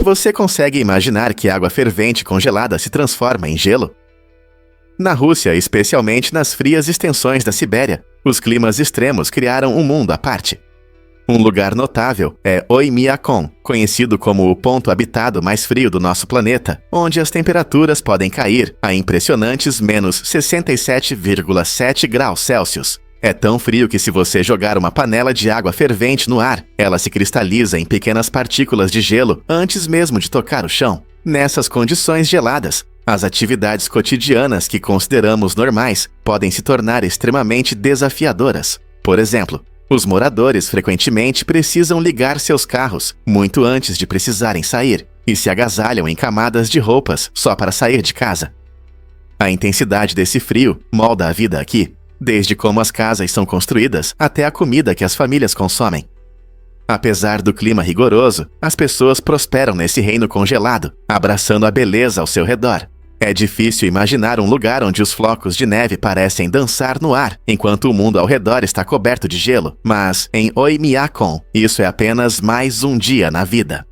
Você consegue imaginar que água fervente congelada se transforma em gelo? Na Rússia, especialmente nas frias extensões da Sibéria, os climas extremos criaram um mundo à parte. Um lugar notável é Oymyakon, conhecido como o ponto habitado mais frio do nosso planeta, onde as temperaturas podem cair a impressionantes menos 67,7 graus Celsius. É tão frio que se você jogar uma panela de água fervente no ar, ela se cristaliza em pequenas partículas de gelo antes mesmo de tocar o chão. Nessas condições geladas, as atividades cotidianas que consideramos normais podem se tornar extremamente desafiadoras. Por exemplo, os moradores frequentemente precisam ligar seus carros muito antes de precisarem sair e se agasalham em camadas de roupas só para sair de casa. A intensidade desse frio molda a vida aqui, desde como as casas são construídas até a comida que as famílias consomem. Apesar do clima rigoroso, as pessoas prosperam nesse reino congelado, abraçando a beleza ao seu redor. É difícil imaginar um lugar onde os flocos de neve parecem dançar no ar, enquanto o mundo ao redor está coberto de gelo, mas em Oymyakon, isso é apenas mais um dia na vida.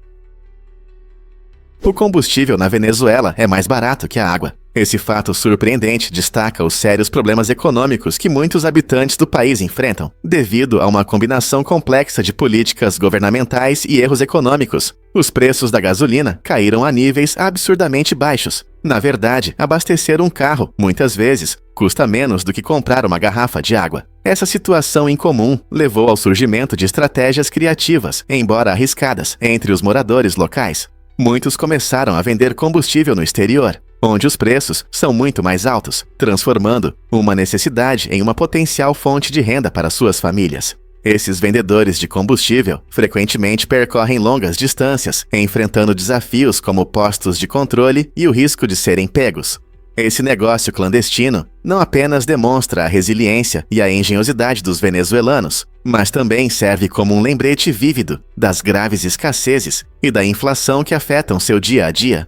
O combustível na Venezuela é mais barato que a água. Esse fato surpreendente destaca os sérios problemas econômicos que muitos habitantes do país enfrentam, devido a uma combinação complexa de políticas governamentais e erros econômicos. Os preços da gasolina caíram a níveis absurdamente baixos. Na verdade, abastecer um carro, muitas vezes, custa menos do que comprar uma garrafa de água. Essa situação incomum levou ao surgimento de estratégias criativas, embora arriscadas, entre os moradores locais. Muitos começaram a vender combustível no exterior, onde os preços são muito mais altos, transformando uma necessidade em uma potencial fonte de renda para suas famílias. Esses vendedores de combustível frequentemente percorrem longas distâncias, enfrentando desafios como postos de controle e o risco de serem pegos. Esse negócio clandestino não apenas demonstra a resiliência e a engenhosidade dos venezuelanos, mas também serve como um lembrete vívido das graves escassezes e da inflação que afetam seu dia a dia.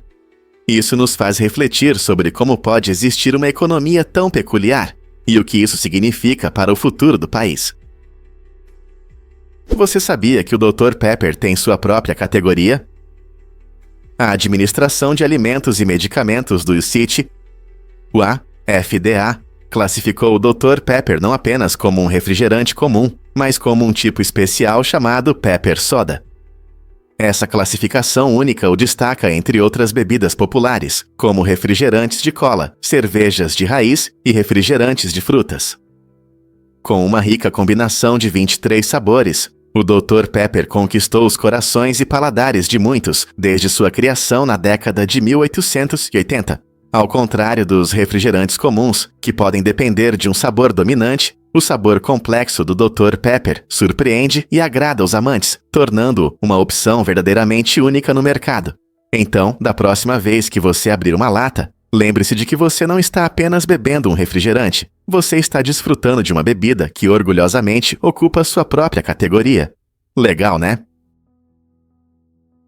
Isso nos faz refletir sobre como pode existir uma economia tão peculiar e o que isso significa para o futuro do país. Você sabia que o Dr. Pepper tem sua própria categoria? A Administração de Alimentos e Medicamentos do UCIT, o FDA, classificou o Dr. Pepper não apenas como um refrigerante comum, mas como um tipo especial chamado Pepper Soda. Essa classificação única o destaca entre outras bebidas populares, como refrigerantes de cola, cervejas de raiz e refrigerantes de frutas. Com uma rica combinação de 23 sabores, o Dr. Pepper conquistou os corações e paladares de muitos desde sua criação na década de 1880. Ao contrário dos refrigerantes comuns, que podem depender de um sabor dominante, o sabor complexo do Dr. Pepper surpreende e agrada os amantes, tornando-o uma opção verdadeiramente única no mercado. Então, da próxima vez que você abrir uma lata, lembre-se de que você não está apenas bebendo um refrigerante, você está desfrutando de uma bebida que orgulhosamente ocupa sua própria categoria. Legal, né?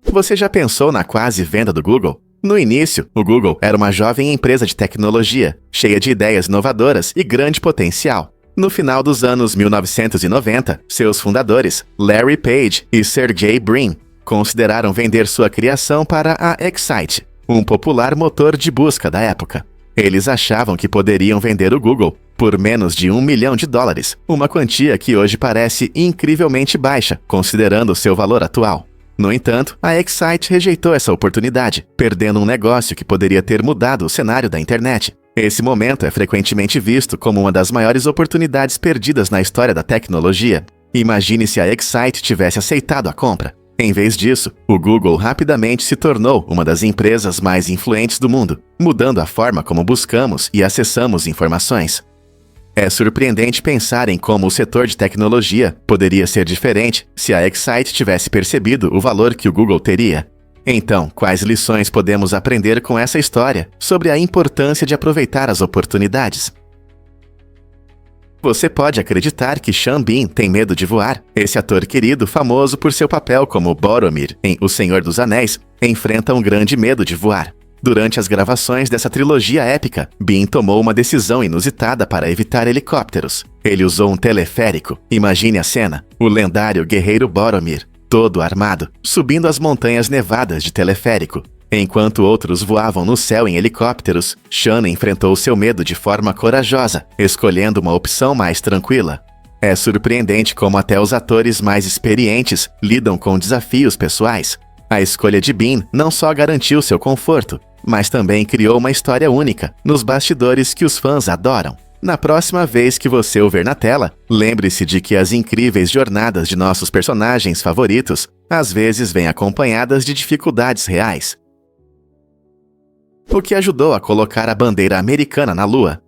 Você já pensou na quase venda do Google? No início, o Google era uma jovem empresa de tecnologia, cheia de ideias inovadoras e grande potencial. No final dos anos 1990, seus fundadores, Larry Page e Sergey Brin, consideraram vender sua criação para a Excite, um popular motor de busca da época. Eles achavam que poderiam vender o Google por menos de $1 milhão, uma quantia que hoje parece incrivelmente baixa, considerando seu valor atual. No entanto, a Excite rejeitou essa oportunidade, perdendo um negócio que poderia ter mudado o cenário da internet. Esse momento é frequentemente visto como uma das maiores oportunidades perdidas na história da tecnologia. Imagine se a Excite tivesse aceitado a compra. Em vez disso, o Google rapidamente se tornou uma das empresas mais influentes do mundo, mudando a forma como buscamos e acessamos informações. É surpreendente pensar em como o setor de tecnologia poderia ser diferente se a Excite tivesse percebido o valor que o Google teria. Então, quais lições podemos aprender com essa história sobre a importância de aproveitar as oportunidades? Você pode acreditar que Sean Bean tem medo de voar? Esse ator querido, famoso por seu papel como Boromir em O Senhor dos Anéis, enfrenta um grande medo de voar. Durante as gravações dessa trilogia épica, Bean tomou uma decisão inusitada para evitar helicópteros. Ele usou um teleférico. Imagine a cena. O lendário guerreiro Boromir, todo armado, subindo as montanhas nevadas de teleférico. Enquanto outros voavam no céu em helicópteros, Sean enfrentou seu medo de forma corajosa, escolhendo uma opção mais tranquila. É surpreendente como até os atores mais experientes lidam com desafios pessoais. A escolha de Bean não só garantiu seu conforto, mas também criou uma história única nos bastidores que os fãs adoram. Na próxima vez que você o ver na tela, lembre-se de que as incríveis jornadas de nossos personagens favoritos às vezes vêm acompanhadas de dificuldades reais. O que ajudou a colocar a bandeira americana na Lua?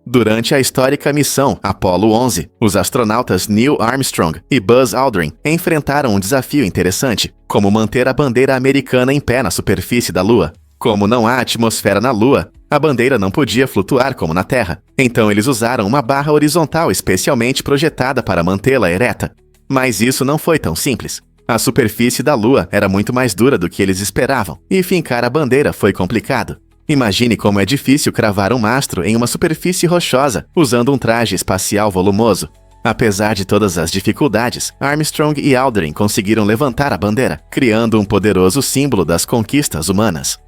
Durante a histórica missão Apollo 11, os astronautas Neil Armstrong e Buzz Aldrin enfrentaram um desafio interessante, como manter a bandeira americana em pé na superfície da Lua. Como não há atmosfera na Lua, a bandeira não podia flutuar como na Terra, então eles usaram uma barra horizontal especialmente projetada para mantê-la ereta. Mas isso não foi tão simples. A superfície da Lua era muito mais dura do que eles esperavam, e fincar a bandeira foi complicado. Imagine como é difícil cravar um mastro em uma superfície rochosa, usando um traje espacial volumoso. Apesar de todas as dificuldades, Armstrong e Aldrin conseguiram levantar a bandeira, criando um poderoso símbolo das conquistas humanas.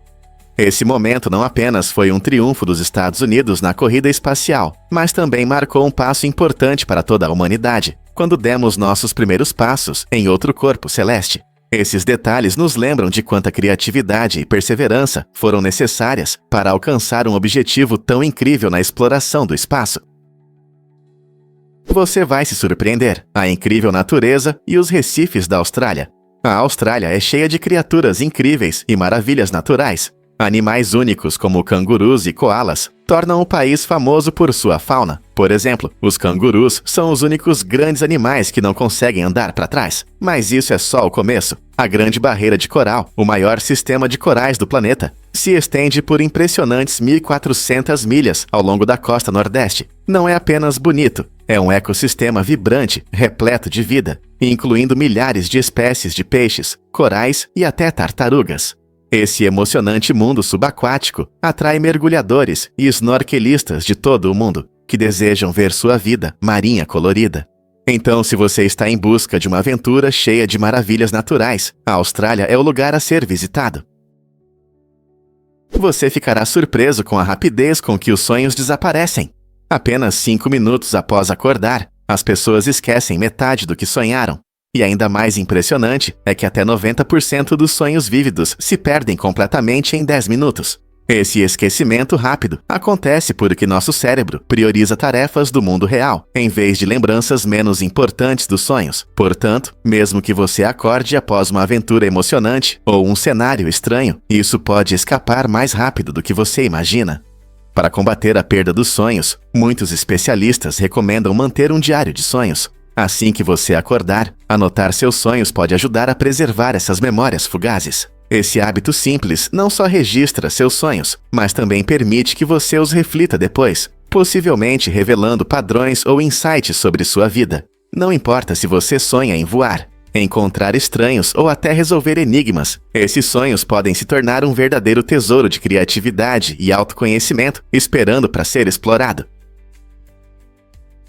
Esse momento não apenas foi um triunfo dos Estados Unidos na corrida espacial, mas também marcou um passo importante para toda a humanidade, quando demos nossos primeiros passos em outro corpo celeste. Esses detalhes nos lembram de quanta criatividade e perseverança foram necessárias para alcançar um objetivo tão incrível na exploração do espaço. Você vai se surpreender: a incrível natureza e os recifes da Austrália. A Austrália é cheia de criaturas incríveis e maravilhas naturais. Animais únicos como cangurus e koalas tornam o país famoso por sua fauna. Por exemplo, os cangurus são os únicos grandes animais que não conseguem andar para trás. Mas isso é só o começo. A Grande Barreira de Coral, o maior sistema de corais do planeta, se estende por impressionantes 1.400 milhas ao longo da costa nordeste. Não é apenas bonito, é um ecossistema vibrante, repleto de vida, incluindo milhares de espécies de peixes, corais e até tartarugas. Esse emocionante mundo subaquático atrai mergulhadores e snorkelistas de todo o mundo, que desejam ver sua vida marinha colorida. Então, se você está em busca de uma aventura cheia de maravilhas naturais, a Austrália é o lugar a ser visitado. Você ficará surpreso com a rapidez com que os sonhos desaparecem. Apenas 5 minutos após acordar, as pessoas esquecem metade do que sonharam. E ainda mais impressionante é que até 90% dos sonhos vívidos se perdem completamente em 10 minutos. Esse esquecimento rápido acontece porque nosso cérebro prioriza tarefas do mundo real, em vez de lembranças menos importantes dos sonhos. Portanto, mesmo que você acorde após uma aventura emocionante ou um cenário estranho, isso pode escapar mais rápido do que você imagina. Para combater a perda dos sonhos, muitos especialistas recomendam manter um diário de sonhos. Assim que você acordar, anotar seus sonhos pode ajudar a preservar essas memórias fugazes. Esse hábito simples não só registra seus sonhos, mas também permite que você os reflita depois, possivelmente revelando padrões ou insights sobre sua vida. Não importa se você sonha em voar, encontrar estranhos ou até resolver enigmas, esses sonhos podem se tornar um verdadeiro tesouro de criatividade e autoconhecimento esperando para ser explorado.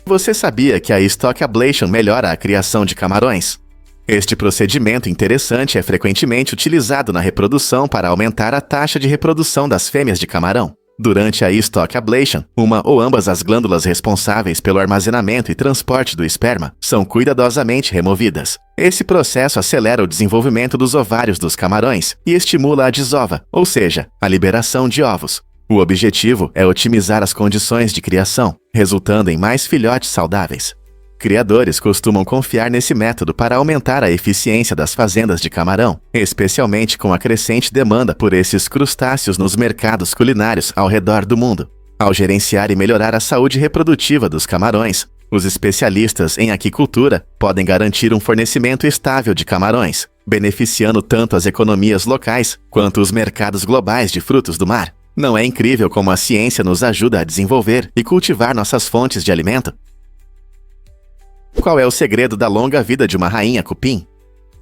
Você sabia que a Stock Ablation melhora a criação de camarões? Este procedimento interessante é frequentemente utilizado na reprodução para aumentar a taxa de reprodução das fêmeas de camarão. Durante a Stock Ablation, uma ou ambas as glândulas responsáveis pelo armazenamento e transporte do esperma são cuidadosamente removidas. Esse processo acelera o desenvolvimento dos ovários dos camarões e estimula a desova, ou seja, a liberação de ovos. O objetivo é otimizar as condições de criação, resultando em mais filhotes saudáveis. Criadores costumam confiar nesse método para aumentar a eficiência das fazendas de camarão, especialmente com a crescente demanda por esses crustáceos nos mercados culinários ao redor do mundo. Ao gerenciar e melhorar a saúde reprodutiva dos camarões, os especialistas em aquicultura podem garantir um fornecimento estável de camarões, beneficiando tanto as economias locais quanto os mercados globais de frutos do mar. Não é incrível como a ciência nos ajuda a desenvolver e cultivar nossas fontes de alimento? Qual é o segredo da longa vida de uma rainha cupim?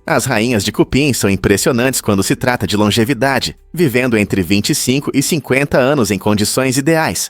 As rainhas de cupim são impressionantes quando se trata de longevidade, vivendo entre 25 e 50 anos em condições ideais.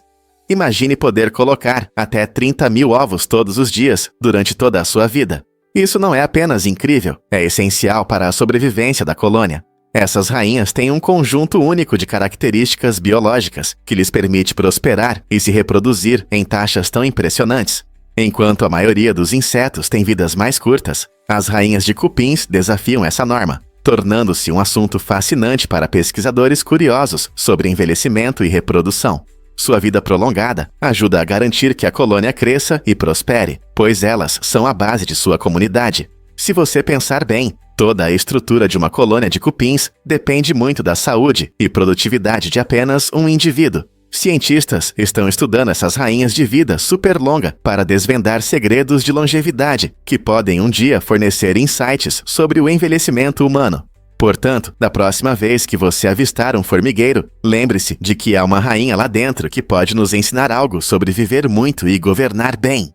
Imagine poder colocar até 30 mil ovos todos os dias, durante toda a sua vida. Isso não é apenas incrível, é essencial para a sobrevivência da colônia. Essas rainhas têm um conjunto único de características biológicas que lhes permite prosperar e se reproduzir em taxas tão impressionantes. Enquanto a maioria dos insetos tem vidas mais curtas, as rainhas de cupins desafiam essa norma, tornando-se um assunto fascinante para pesquisadores curiosos sobre envelhecimento e reprodução. Sua vida prolongada ajuda a garantir que a colônia cresça e prospere, pois elas são a base de sua comunidade. Se você pensar bem, toda a estrutura de uma colônia de cupins depende muito da saúde e produtividade de apenas um indivíduo. Cientistas estão estudando essas rainhas de vida super longa para desvendar segredos de longevidade que podem um dia fornecer insights sobre o envelhecimento humano. Portanto, da próxima vez que você avistar um formigueiro, lembre-se de que há uma rainha lá dentro que pode nos ensinar algo sobre viver muito e governar bem.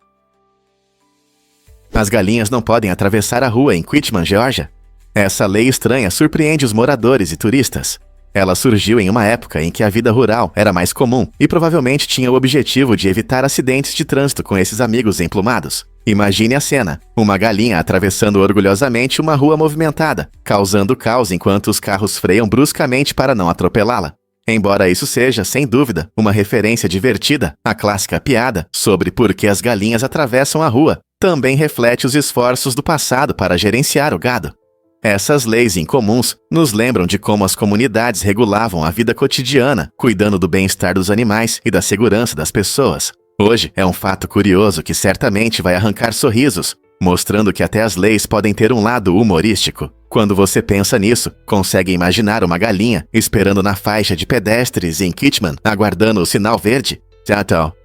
As galinhas não podem atravessar a rua em Quitman, Geórgia. Essa lei estranha surpreende os moradores e turistas. Ela surgiu em uma época em que a vida rural era mais comum e provavelmente tinha o objetivo de evitar acidentes de trânsito com esses amigos emplumados. Imagine a cena: uma galinha atravessando orgulhosamente uma rua movimentada, causando caos enquanto os carros freiam bruscamente para não atropelá-la. Embora isso seja, sem dúvida, uma referência divertida, a clássica piada sobre por que as galinhas atravessam a rua também reflete os esforços do passado para gerenciar o gado. Essas leis incomuns nos lembram de como as comunidades regulavam a vida cotidiana, cuidando do bem-estar dos animais e da segurança das pessoas. Hoje é um fato curioso que certamente vai arrancar sorrisos, mostrando que até as leis podem ter um lado humorístico. Quando você pensa nisso, consegue imaginar uma galinha esperando na faixa de pedestres em Quitman, aguardando o sinal verde? Tchau.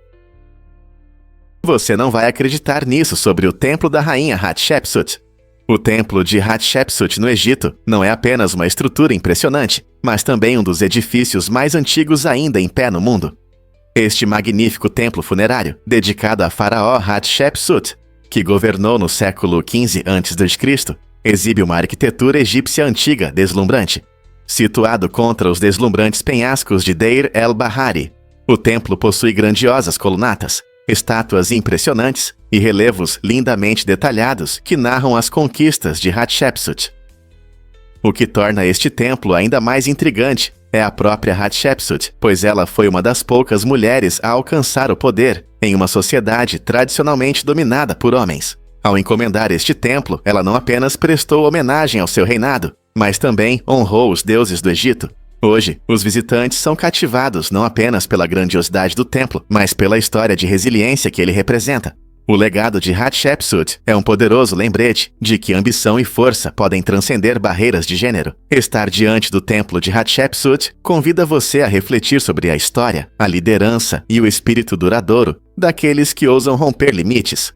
Você não vai acreditar nisso sobre o templo da rainha Hatshepsut. O templo de Hatshepsut no Egito não é apenas uma estrutura impressionante, mas também um dos edifícios mais antigos ainda em pé no mundo. Este magnífico templo funerário, dedicado a faraó Hatshepsut, que governou no século XV a.C., exibe uma arquitetura egípcia antiga deslumbrante. Situado contra os deslumbrantes penhascos de Deir el-Bahari, o templo possui grandiosas colunatas, estátuas impressionantes e relevos lindamente detalhados que narram as conquistas de Hatshepsut. O que torna este templo ainda mais intrigante é a própria Hatshepsut, pois ela foi uma das poucas mulheres a alcançar o poder em uma sociedade tradicionalmente dominada por homens. Ao encomendar este templo, ela não apenas prestou homenagem ao seu reinado, mas também honrou os deuses do Egito. Hoje, os visitantes são cativados não apenas pela grandiosidade do templo, mas pela história de resiliência que ele representa. O legado de Hatshepsut é um poderoso lembrete de que ambição e força podem transcender barreiras de gênero. Estar diante do templo de Hatshepsut convida você a refletir sobre a história, a liderança e o espírito duradouro daqueles que ousam romper limites.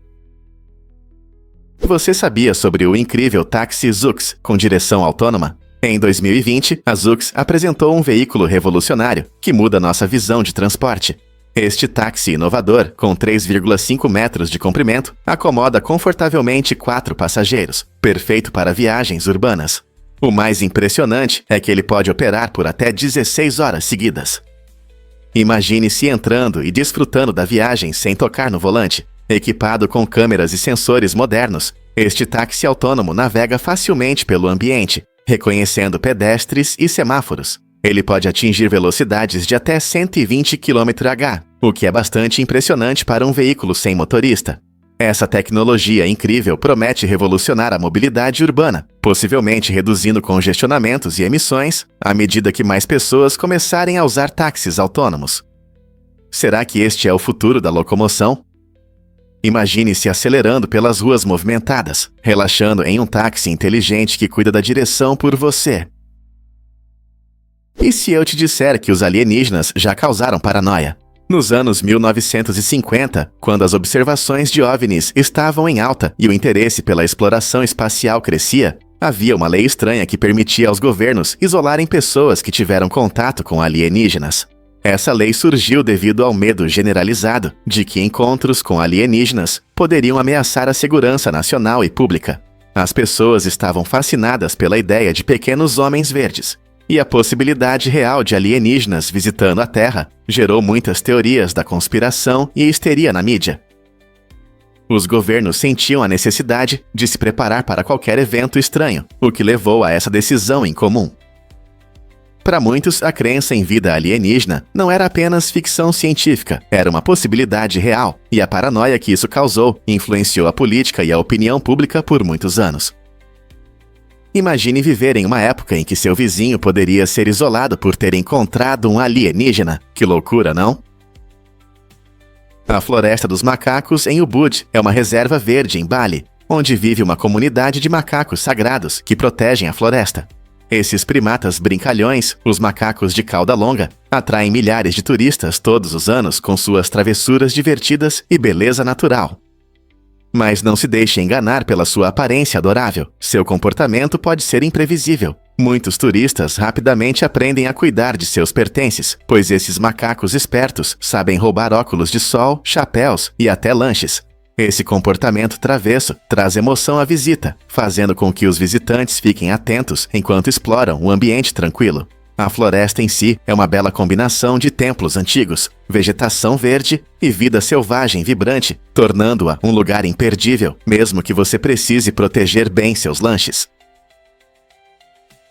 Você sabia sobre o incrível táxi Zoox com direção autônoma? Em 2020, a Zoox apresentou um veículo revolucionário que muda nossa visão de transporte. Este táxi inovador, com 3,5 metros de comprimento, acomoda confortavelmente 4 passageiros, perfeito para viagens urbanas. O mais impressionante é que ele pode operar por até 16 horas seguidas. Imagine-se entrando e desfrutando da viagem sem tocar no volante. Equipado com câmeras e sensores modernos, este táxi autônomo navega facilmente pelo ambiente, reconhecendo pedestres e semáforos. Ele pode atingir velocidades de até 120 km/h, o que é bastante impressionante para um veículo sem motorista. Essa tecnologia incrível promete revolucionar a mobilidade urbana, possivelmente reduzindo congestionamentos e emissões à medida que mais pessoas começarem a usar táxis autônomos. Será que este é o futuro da locomoção? Imagine-se acelerando pelas ruas movimentadas, relaxando em um táxi inteligente que cuida da direção por você. E se eu te disser que os alienígenas já causaram paranoia? Nos anos 1950, quando as observações de OVNIs estavam em alta e o interesse pela exploração espacial crescia, havia uma lei estranha que permitia aos governos isolarem pessoas que tiveram contato com alienígenas. Essa lei surgiu devido ao medo generalizado de que encontros com alienígenas poderiam ameaçar a segurança nacional e pública. As pessoas estavam fascinadas pela ideia de pequenos homens verdes, e a possibilidade real de alienígenas visitando a Terra gerou muitas teorias da conspiração e histeria na mídia. Os governos sentiam a necessidade de se preparar para qualquer evento estranho, o que levou a essa decisão incomum. Para muitos, a crença em vida alienígena não era apenas ficção científica, era uma possibilidade real, e a paranoia que isso causou influenciou a política e a opinião pública por muitos anos. Imagine viver em uma época em que seu vizinho poderia ser isolado por ter encontrado um alienígena. Que loucura, não? A Floresta dos Macacos, em Ubud, é uma reserva verde em Bali, onde vive uma comunidade de macacos sagrados que protegem a floresta. Esses primatas brincalhões, os macacos de cauda longa, atraem milhares de turistas todos os anos com suas travessuras divertidas e beleza natural. Mas não se deixe enganar pela sua aparência adorável. Seu comportamento pode ser imprevisível. Muitos turistas rapidamente aprendem a cuidar de seus pertences, pois esses macacos espertos sabem roubar óculos de sol, chapéus e até lanches. Esse comportamento travesso traz emoção à visita, fazendo com que os visitantes fiquem atentos enquanto exploram um ambiente tranquilo. A floresta em si é uma bela combinação de templos antigos, vegetação verde e vida selvagem vibrante, tornando-a um lugar imperdível, mesmo que você precise proteger bem seus lanches.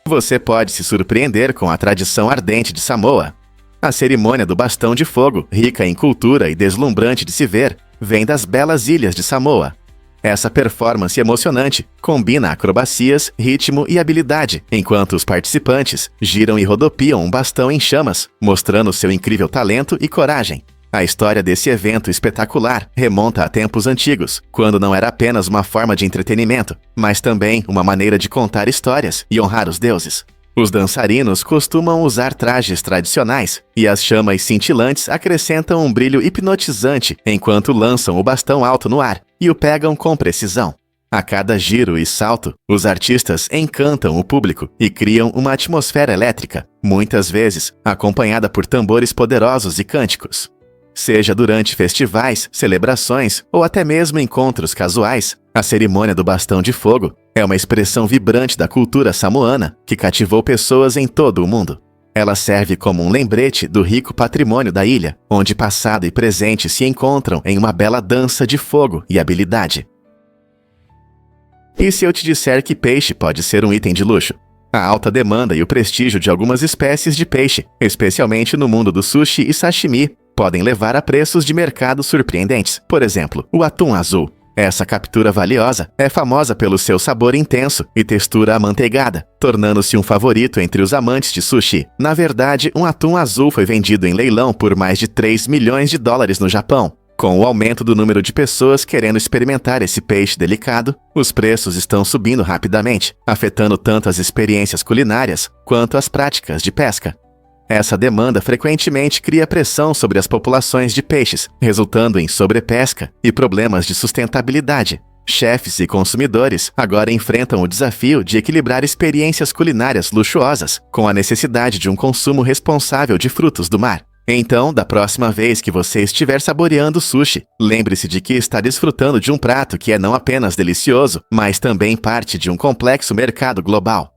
Você pode se surpreender com a tradição ardente de Samoa. A cerimônia do bastão de fogo, rica em cultura e deslumbrante de se ver, vem das belas ilhas de Samoa. Essa performance emocionante combina acrobacias, ritmo e habilidade, enquanto os participantes giram e rodopiam um bastão em chamas, mostrando seu incrível talento e coragem. A história desse evento espetacular remonta a tempos antigos, quando não era apenas uma forma de entretenimento, mas também uma maneira de contar histórias e honrar os deuses. Os dançarinos costumam usar trajes tradicionais, e as chamas cintilantes acrescentam um brilho hipnotizante enquanto lançam o bastão alto no ar e o pegam com precisão. A cada giro e salto, os artistas encantam o público e criam uma atmosfera elétrica, muitas vezes acompanhada por tambores poderosos e cânticos. Seja durante festivais, celebrações ou até mesmo encontros casuais, a cerimônia do bastão de fogo é uma expressão vibrante da cultura samoana que cativou pessoas em todo o mundo. Ela serve como um lembrete do rico patrimônio da ilha, onde passado e presente se encontram em uma bela dança de fogo e habilidade. E se eu te disser que peixe pode ser um item de luxo? A alta demanda e o prestígio de algumas espécies de peixe, especialmente no mundo do sushi e sashimi, podem levar a preços de mercado surpreendentes. Por exemplo, o atum azul. Essa captura valiosa é famosa pelo seu sabor intenso e textura amanteigada, tornando-se um favorito entre os amantes de sushi. Na verdade, um atum azul foi vendido em leilão por mais de 3 milhões de dólares no Japão. Com o aumento do número de pessoas querendo experimentar esse peixe delicado, os preços estão subindo rapidamente, afetando tanto as experiências culinárias quanto as práticas de pesca. Essa demanda frequentemente cria pressão sobre as populações de peixes, resultando em sobrepesca e problemas de sustentabilidade. Chefes e consumidores agora enfrentam o desafio de equilibrar experiências culinárias luxuosas com a necessidade de um consumo responsável de frutos do mar. Então, da próxima vez que você estiver saboreando sushi, lembre-se de que está desfrutando de um prato que é não apenas delicioso, mas também parte de um complexo mercado global.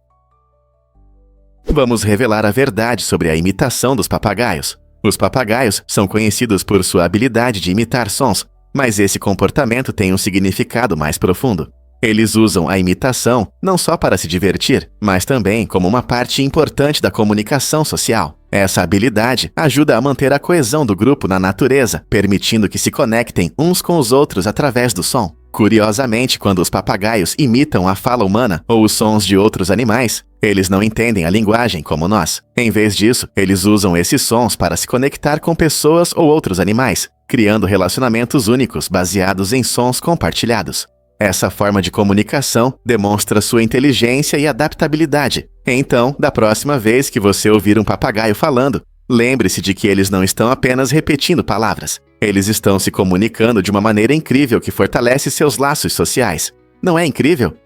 Vamos revelar a verdade sobre a imitação dos papagaios. Os papagaios são conhecidos por sua habilidade de imitar sons, mas esse comportamento tem um significado mais profundo. Eles usam a imitação não só para se divertir, mas também como uma parte importante da comunicação social. Essa habilidade ajuda a manter a coesão do grupo na natureza, permitindo que se conectem uns com os outros através do som. Curiosamente, quando os papagaios imitam a fala humana ou os sons de outros animais, eles não entendem a linguagem como nós. Em vez disso, eles usam esses sons para se conectar com pessoas ou outros animais, criando relacionamentos únicos baseados em sons compartilhados. Essa forma de comunicação demonstra sua inteligência e adaptabilidade. Então, da próxima vez que você ouvir um papagaio falando, lembre-se de que eles não estão apenas repetindo palavras. Eles estão se comunicando de uma maneira incrível que fortalece seus laços sociais. Não é incrível?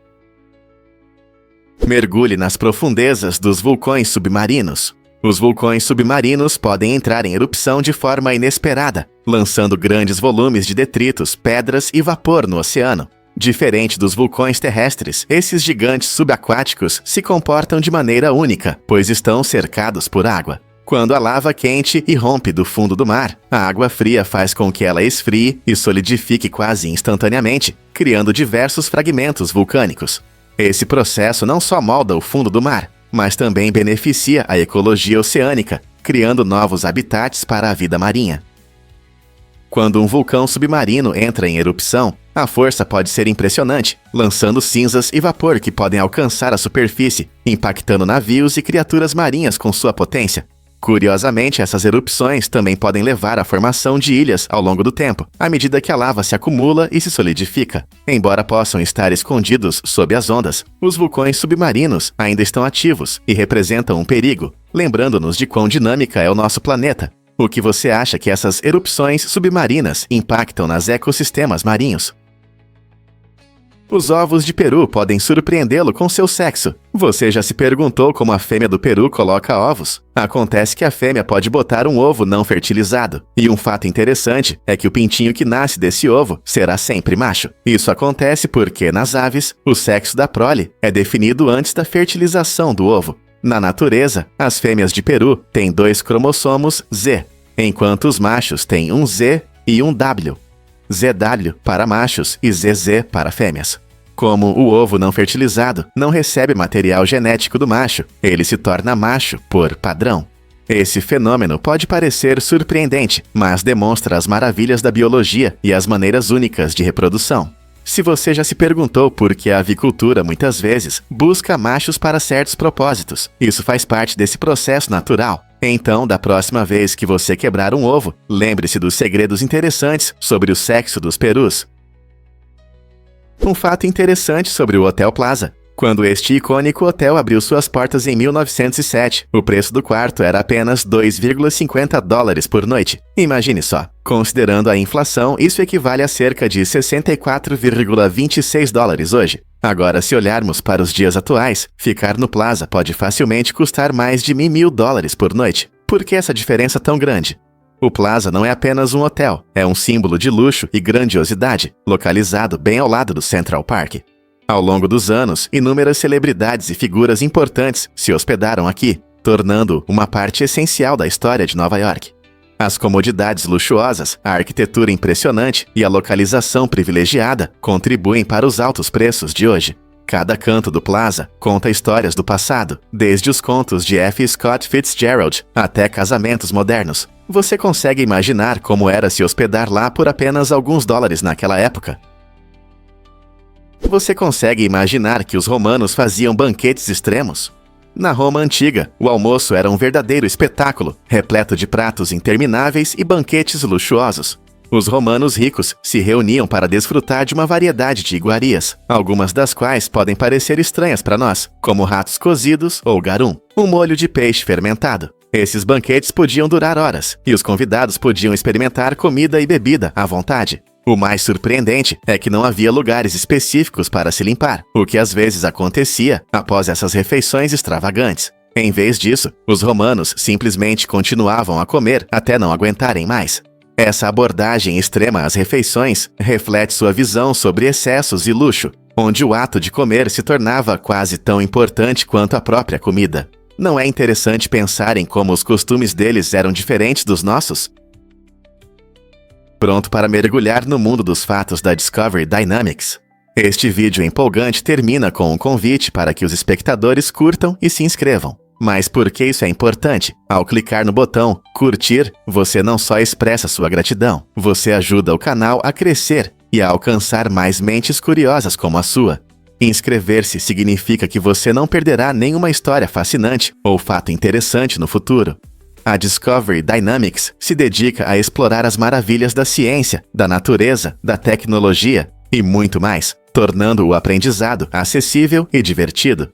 Mergulhe nas profundezas dos vulcões submarinos. Os vulcões submarinos podem entrar em erupção de forma inesperada, lançando grandes volumes de detritos, pedras e vapor no oceano. Diferente dos vulcões terrestres, esses gigantes subaquáticos se comportam de maneira única, pois estão cercados por água. Quando a lava quente irrompe do fundo do mar, a água fria faz com que ela esfrie e solidifique quase instantaneamente, criando diversos fragmentos vulcânicos. Esse processo não só molda o fundo do mar, mas também beneficia a ecologia oceânica, criando novos habitats para a vida marinha. Quando um vulcão submarino entra em erupção, a força pode ser impressionante, lançando cinzas e vapor que podem alcançar a superfície, impactando navios e criaturas marinhas com sua potência. Curiosamente, essas erupções também podem levar à formação de ilhas ao longo do tempo, à medida que a lava se acumula e se solidifica. Embora possam estar escondidos sob as ondas, os vulcões submarinos ainda estão ativos e representam um perigo, lembrando-nos de quão dinâmica é o nosso planeta. O que você acha que essas erupções submarinas impactam nos ecossistemas marinhos? Os ovos de peru podem surpreendê-lo com seu sexo. Você já se perguntou como a fêmea do peru coloca ovos? Acontece que a fêmea pode botar um ovo não fertilizado. E um fato interessante é que o pintinho que nasce desse ovo será sempre macho. Isso acontece porque, nas aves, o sexo da prole é definido antes da fertilização do ovo. Na natureza, as fêmeas de peru têm 2 cromossomos Z, enquanto os machos têm um Z e um W. ZW para machos e ZZ para fêmeas. Como o ovo não fertilizado não recebe material genético do macho, ele se torna macho por padrão. Esse fenômeno pode parecer surpreendente, mas demonstra as maravilhas da biologia e as maneiras únicas de reprodução. Se você já se perguntou por que a avicultura muitas vezes busca machos para certos propósitos, isso faz parte desse processo natural. Então, da próxima vez que você quebrar um ovo, lembre-se dos segredos interessantes sobre o sexo dos perus. Um fato interessante sobre o Hotel Plaza. Quando este icônico hotel abriu suas portas em 1907, o preço do quarto era apenas $2,50 por noite. Imagine só. Considerando a inflação, isso equivale a cerca de $64,26 hoje. Agora, se olharmos para os dias atuais, ficar no Plaza pode facilmente custar mais de $1.000 por noite. Por que essa diferença tão grande? O Plaza não é apenas um hotel, é um símbolo de luxo e grandiosidade, localizado bem ao lado do Central Park. Ao longo dos anos, inúmeras celebridades e figuras importantes se hospedaram aqui, tornando uma parte essencial da história de Nova York. As comodidades luxuosas, a arquitetura impressionante e a localização privilegiada contribuem para os altos preços de hoje. Cada canto do Plaza conta histórias do passado, desde os contos de F. Scott Fitzgerald até casamentos modernos. Você consegue imaginar como era se hospedar lá por apenas alguns dólares naquela época? Você consegue imaginar que os romanos faziam banquetes extremos? Na Roma antiga, o almoço era um verdadeiro espetáculo, repleto de pratos intermináveis e banquetes luxuosos. Os romanos ricos se reuniam para desfrutar de uma variedade de iguarias, algumas das quais podem parecer estranhas para nós, como ratos cozidos ou garum, um molho de peixe fermentado. Esses banquetes podiam durar horas, e os convidados podiam experimentar comida e bebida à vontade. O mais surpreendente é que não havia lugares específicos para se limpar, o que às vezes acontecia após essas refeições extravagantes. Em vez disso, os romanos simplesmente continuavam a comer até não aguentarem mais. Essa abordagem extrema às refeições reflete sua visão sobre excessos e luxo, onde o ato de comer se tornava quase tão importante quanto a própria comida. Não é interessante pensar em como os costumes deles eram diferentes dos nossos? Pronto para mergulhar no mundo dos fatos da Discovery Dynamics? Este vídeo empolgante termina com um convite para que os espectadores curtam e se inscrevam. Mas por que isso é importante? Ao clicar no botão curtir, você não só expressa sua gratidão, você ajuda o canal a crescer e a alcançar mais mentes curiosas como a sua. Inscrever-se significa que você não perderá nenhuma história fascinante ou fato interessante no futuro. A Discovery Dynamics se dedica a explorar as maravilhas da ciência, da natureza, da tecnologia e muito mais, tornando o aprendizado acessível e divertido.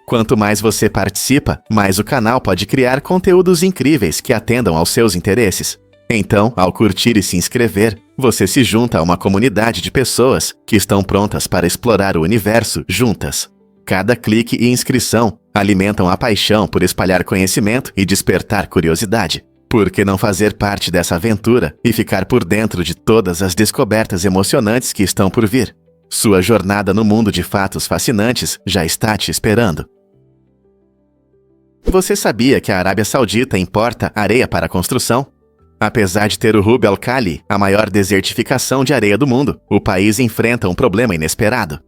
Quanto mais você participa, mais o canal pode criar conteúdos incríveis que atendam aos seus interesses. Então, ao curtir e se inscrever, você se junta a uma comunidade de pessoas que estão prontas para explorar o universo juntas. Cada clique e inscrição alimentam a paixão por espalhar conhecimento e despertar curiosidade. Por que não fazer parte dessa aventura e ficar por dentro de todas as descobertas emocionantes que estão por vir? Sua jornada no mundo de fatos fascinantes já está te esperando. Você sabia que a Arábia Saudita importa areia para a construção? Apesar de ter o Rub al Khali, a maior desertificação de areia do mundo, o país enfrenta um problema inesperado.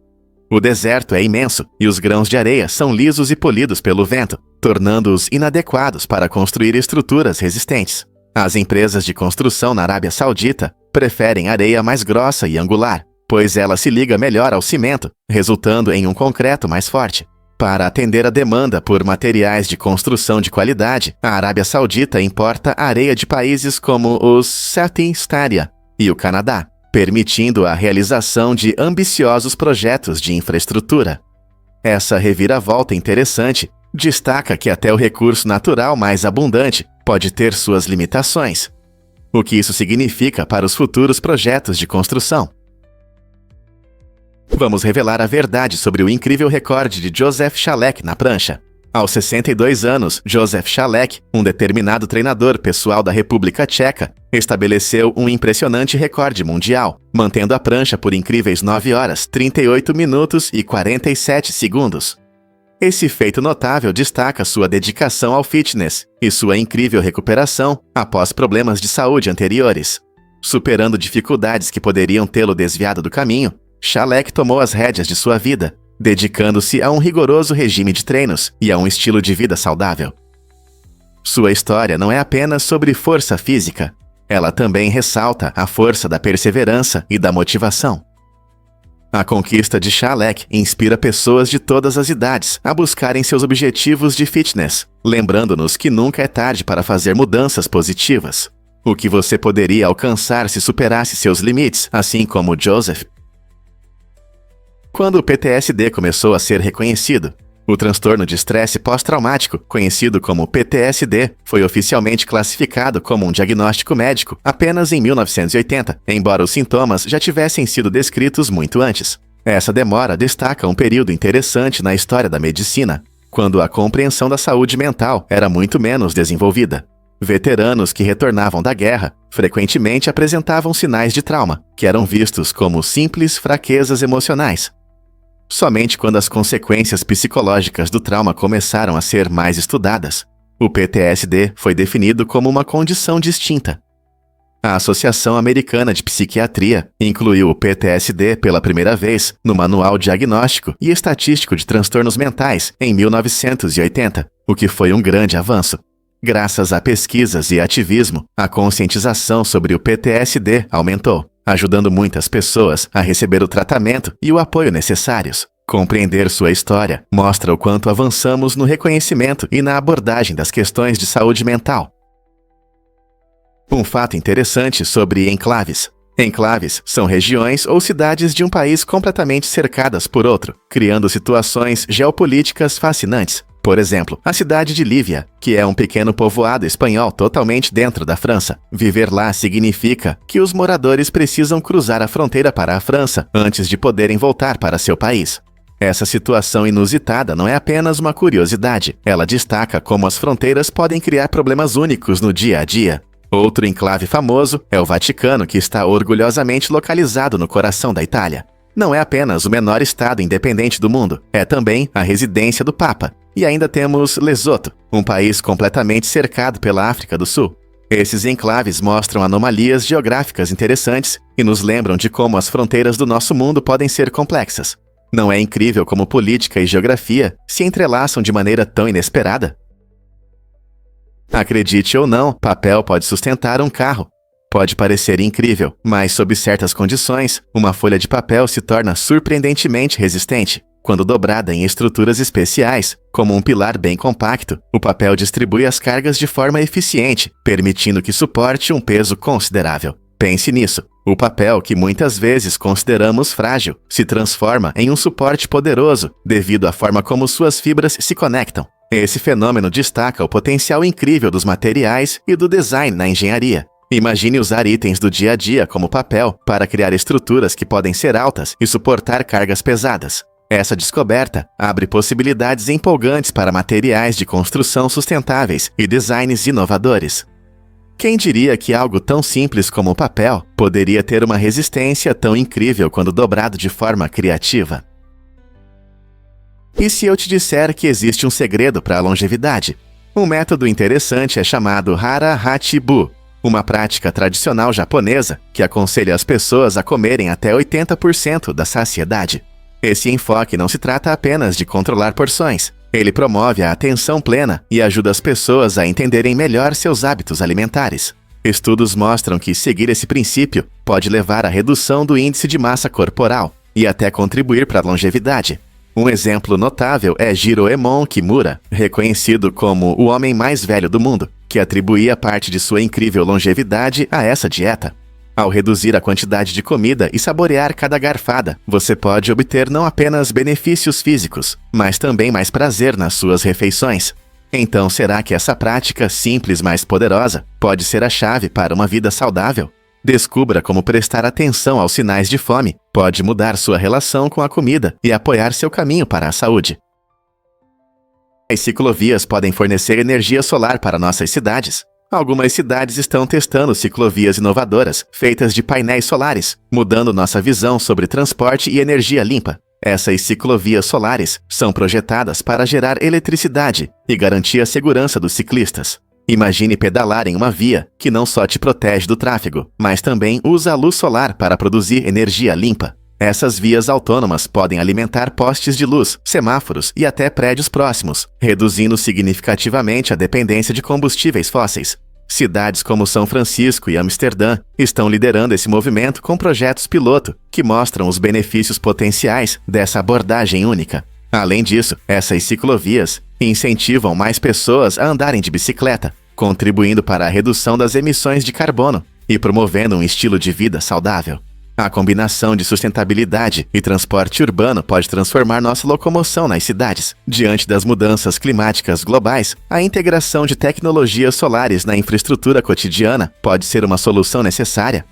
O deserto é imenso e os grãos de areia são lisos e polidos pelo vento, tornando-os inadequados para construir estruturas resistentes. As empresas de construção na Arábia Saudita preferem areia mais grossa e angular, pois ela se liga melhor ao cimento, resultando em um concreto mais forte. Para atender a demanda por materiais de construção de qualidade, a Arábia Saudita importa areia de países como os Southeast Asia e o Canadá, permitindo a realização de ambiciosos projetos de infraestrutura. Essa reviravolta interessante destaca que até o recurso natural mais abundante pode ter suas limitações. O que isso significa para os futuros projetos de construção? Vamos revelar a verdade sobre o incrível recorde de Josef Chalek na prancha. Aos 62 anos, Josef Chalek, um determinado treinador pessoal da República Tcheca, estabeleceu um impressionante recorde mundial, mantendo a prancha por incríveis 9 horas, 38 minutos e 47 segundos. Esse feito notável destaca sua dedicação ao fitness e sua incrível recuperação após problemas de saúde anteriores. Superando dificuldades que poderiam tê-lo desviado do caminho, Chalek tomou as rédeas de sua vida, dedicando-se a um rigoroso regime de treinos e a um estilo de vida saudável. Sua história não é apenas sobre força física, ela também ressalta a força da perseverança e da motivação. A conquista de Chalek inspira pessoas de todas as idades a buscarem seus objetivos de fitness, lembrando-nos que nunca é tarde para fazer mudanças positivas. O que você poderia alcançar se superasse seus limites, assim como Joseph? Quando o PTSD começou a ser reconhecido, o transtorno de estresse pós-traumático, conhecido como PTSD, foi oficialmente classificado como um diagnóstico médico apenas em 1980, embora os sintomas já tivessem sido descritos muito antes. Essa demora destaca um período interessante na história da medicina, quando a compreensão da saúde mental era muito menos desenvolvida. Veteranos que retornavam da guerra frequentemente apresentavam sinais de trauma, que eram vistos como simples fraquezas emocionais. Somente quando as consequências psicológicas do trauma começaram a ser mais estudadas, o PTSD foi definido como uma condição distinta. A Associação Americana de Psiquiatria incluiu o PTSD pela primeira vez no Manual Diagnóstico e Estatístico de Transtornos Mentais em 1980, o que foi um grande avanço. Graças a pesquisas e ativismo, a conscientização sobre o PTSD aumentou, ajudando muitas pessoas a receber o tratamento e o apoio necessários. Compreender sua história mostra o quanto avançamos no reconhecimento e na abordagem das questões de saúde mental. Um fato interessante sobre enclaves. Enclaves são regiões ou cidades de um país completamente cercadas por outro, criando situações geopolíticas fascinantes. Por exemplo, a cidade de Lívia, que é um pequeno povoado espanhol totalmente dentro da França. Viver lá significa que os moradores precisam cruzar a fronteira para a França antes de poderem voltar para seu país. Essa situação inusitada não é apenas uma curiosidade, ela destaca como as fronteiras podem criar problemas únicos no dia a dia. Outro enclave famoso é o Vaticano, que está orgulhosamente localizado no coração da Itália. Não é apenas o menor estado independente do mundo, é também a residência do Papa. E ainda temos Lesoto, um país completamente cercado pela África do Sul. Esses enclaves mostram anomalias geográficas interessantes e nos lembram de como as fronteiras do nosso mundo podem ser complexas. Não é incrível como política e geografia se entrelaçam de maneira tão inesperada? Acredite ou não, papel pode sustentar um carro. Pode parecer incrível, mas sob certas condições, uma folha de papel se torna surpreendentemente resistente. Quando dobrada em estruturas especiais, como um pilar bem compacto, o papel distribui as cargas de forma eficiente, permitindo que suporte um peso considerável. Pense nisso. O papel, que muitas vezes consideramos frágil, se transforma em um suporte poderoso devido à forma como suas fibras se conectam. Esse fenômeno destaca o potencial incrível dos materiais e do design na engenharia. Imagine usar itens do dia a dia como papel para criar estruturas que podem ser altas e suportar cargas pesadas. Essa descoberta abre possibilidades empolgantes para materiais de construção sustentáveis e designs inovadores. Quem diria que algo tão simples como o papel poderia ter uma resistência tão incrível quando dobrado de forma criativa? E se eu te disser que existe um segredo para a longevidade? Um método interessante é chamado Hara Hachi Bu, uma prática tradicional japonesa que aconselha as pessoas a comerem até 80% da saciedade. Esse enfoque não se trata apenas de controlar porções. Ele promove a atenção plena e ajuda as pessoas a entenderem melhor seus hábitos alimentares. Estudos mostram que seguir esse princípio pode levar à redução do índice de massa corporal e até contribuir para a longevidade. Um exemplo notável é Jiroemon Kimura, reconhecido como o homem mais velho do mundo, que atribuía parte de sua incrível longevidade a essa dieta. Ao reduzir a quantidade de comida e saborear cada garfada, você pode obter não apenas benefícios físicos, mas também mais prazer nas suas refeições. Então, será que essa prática simples, mas poderosa, pode ser a chave para uma vida saudável? Descubra como prestar atenção aos sinais de fome pode mudar sua relação com a comida e apoiar seu caminho para a saúde. As ciclovias podem fornecer energia solar para nossas cidades. Algumas cidades estão testando ciclovias inovadoras, feitas de painéis solares, mudando nossa visão sobre transporte e energia limpa. Essas ciclovias solares são projetadas para gerar eletricidade e garantir a segurança dos ciclistas. Imagine pedalar em uma via que não só te protege do tráfego, mas também usa a luz solar para produzir energia limpa. Essas vias autônomas podem alimentar postes de luz, semáforos e até prédios próximos, reduzindo significativamente a dependência de combustíveis fósseis. Cidades como São Francisco e Amsterdã estão liderando esse movimento com projetos piloto que mostram os benefícios potenciais dessa abordagem única. Além disso, essas ciclovias incentivam mais pessoas a andarem de bicicleta, contribuindo para a redução das emissões de carbono e promovendo um estilo de vida saudável. A combinação de sustentabilidade e transporte urbano pode transformar nossa locomoção nas cidades. Diante das mudanças climáticas globais, a integração de tecnologias solares na infraestrutura cotidiana pode ser uma solução necessária.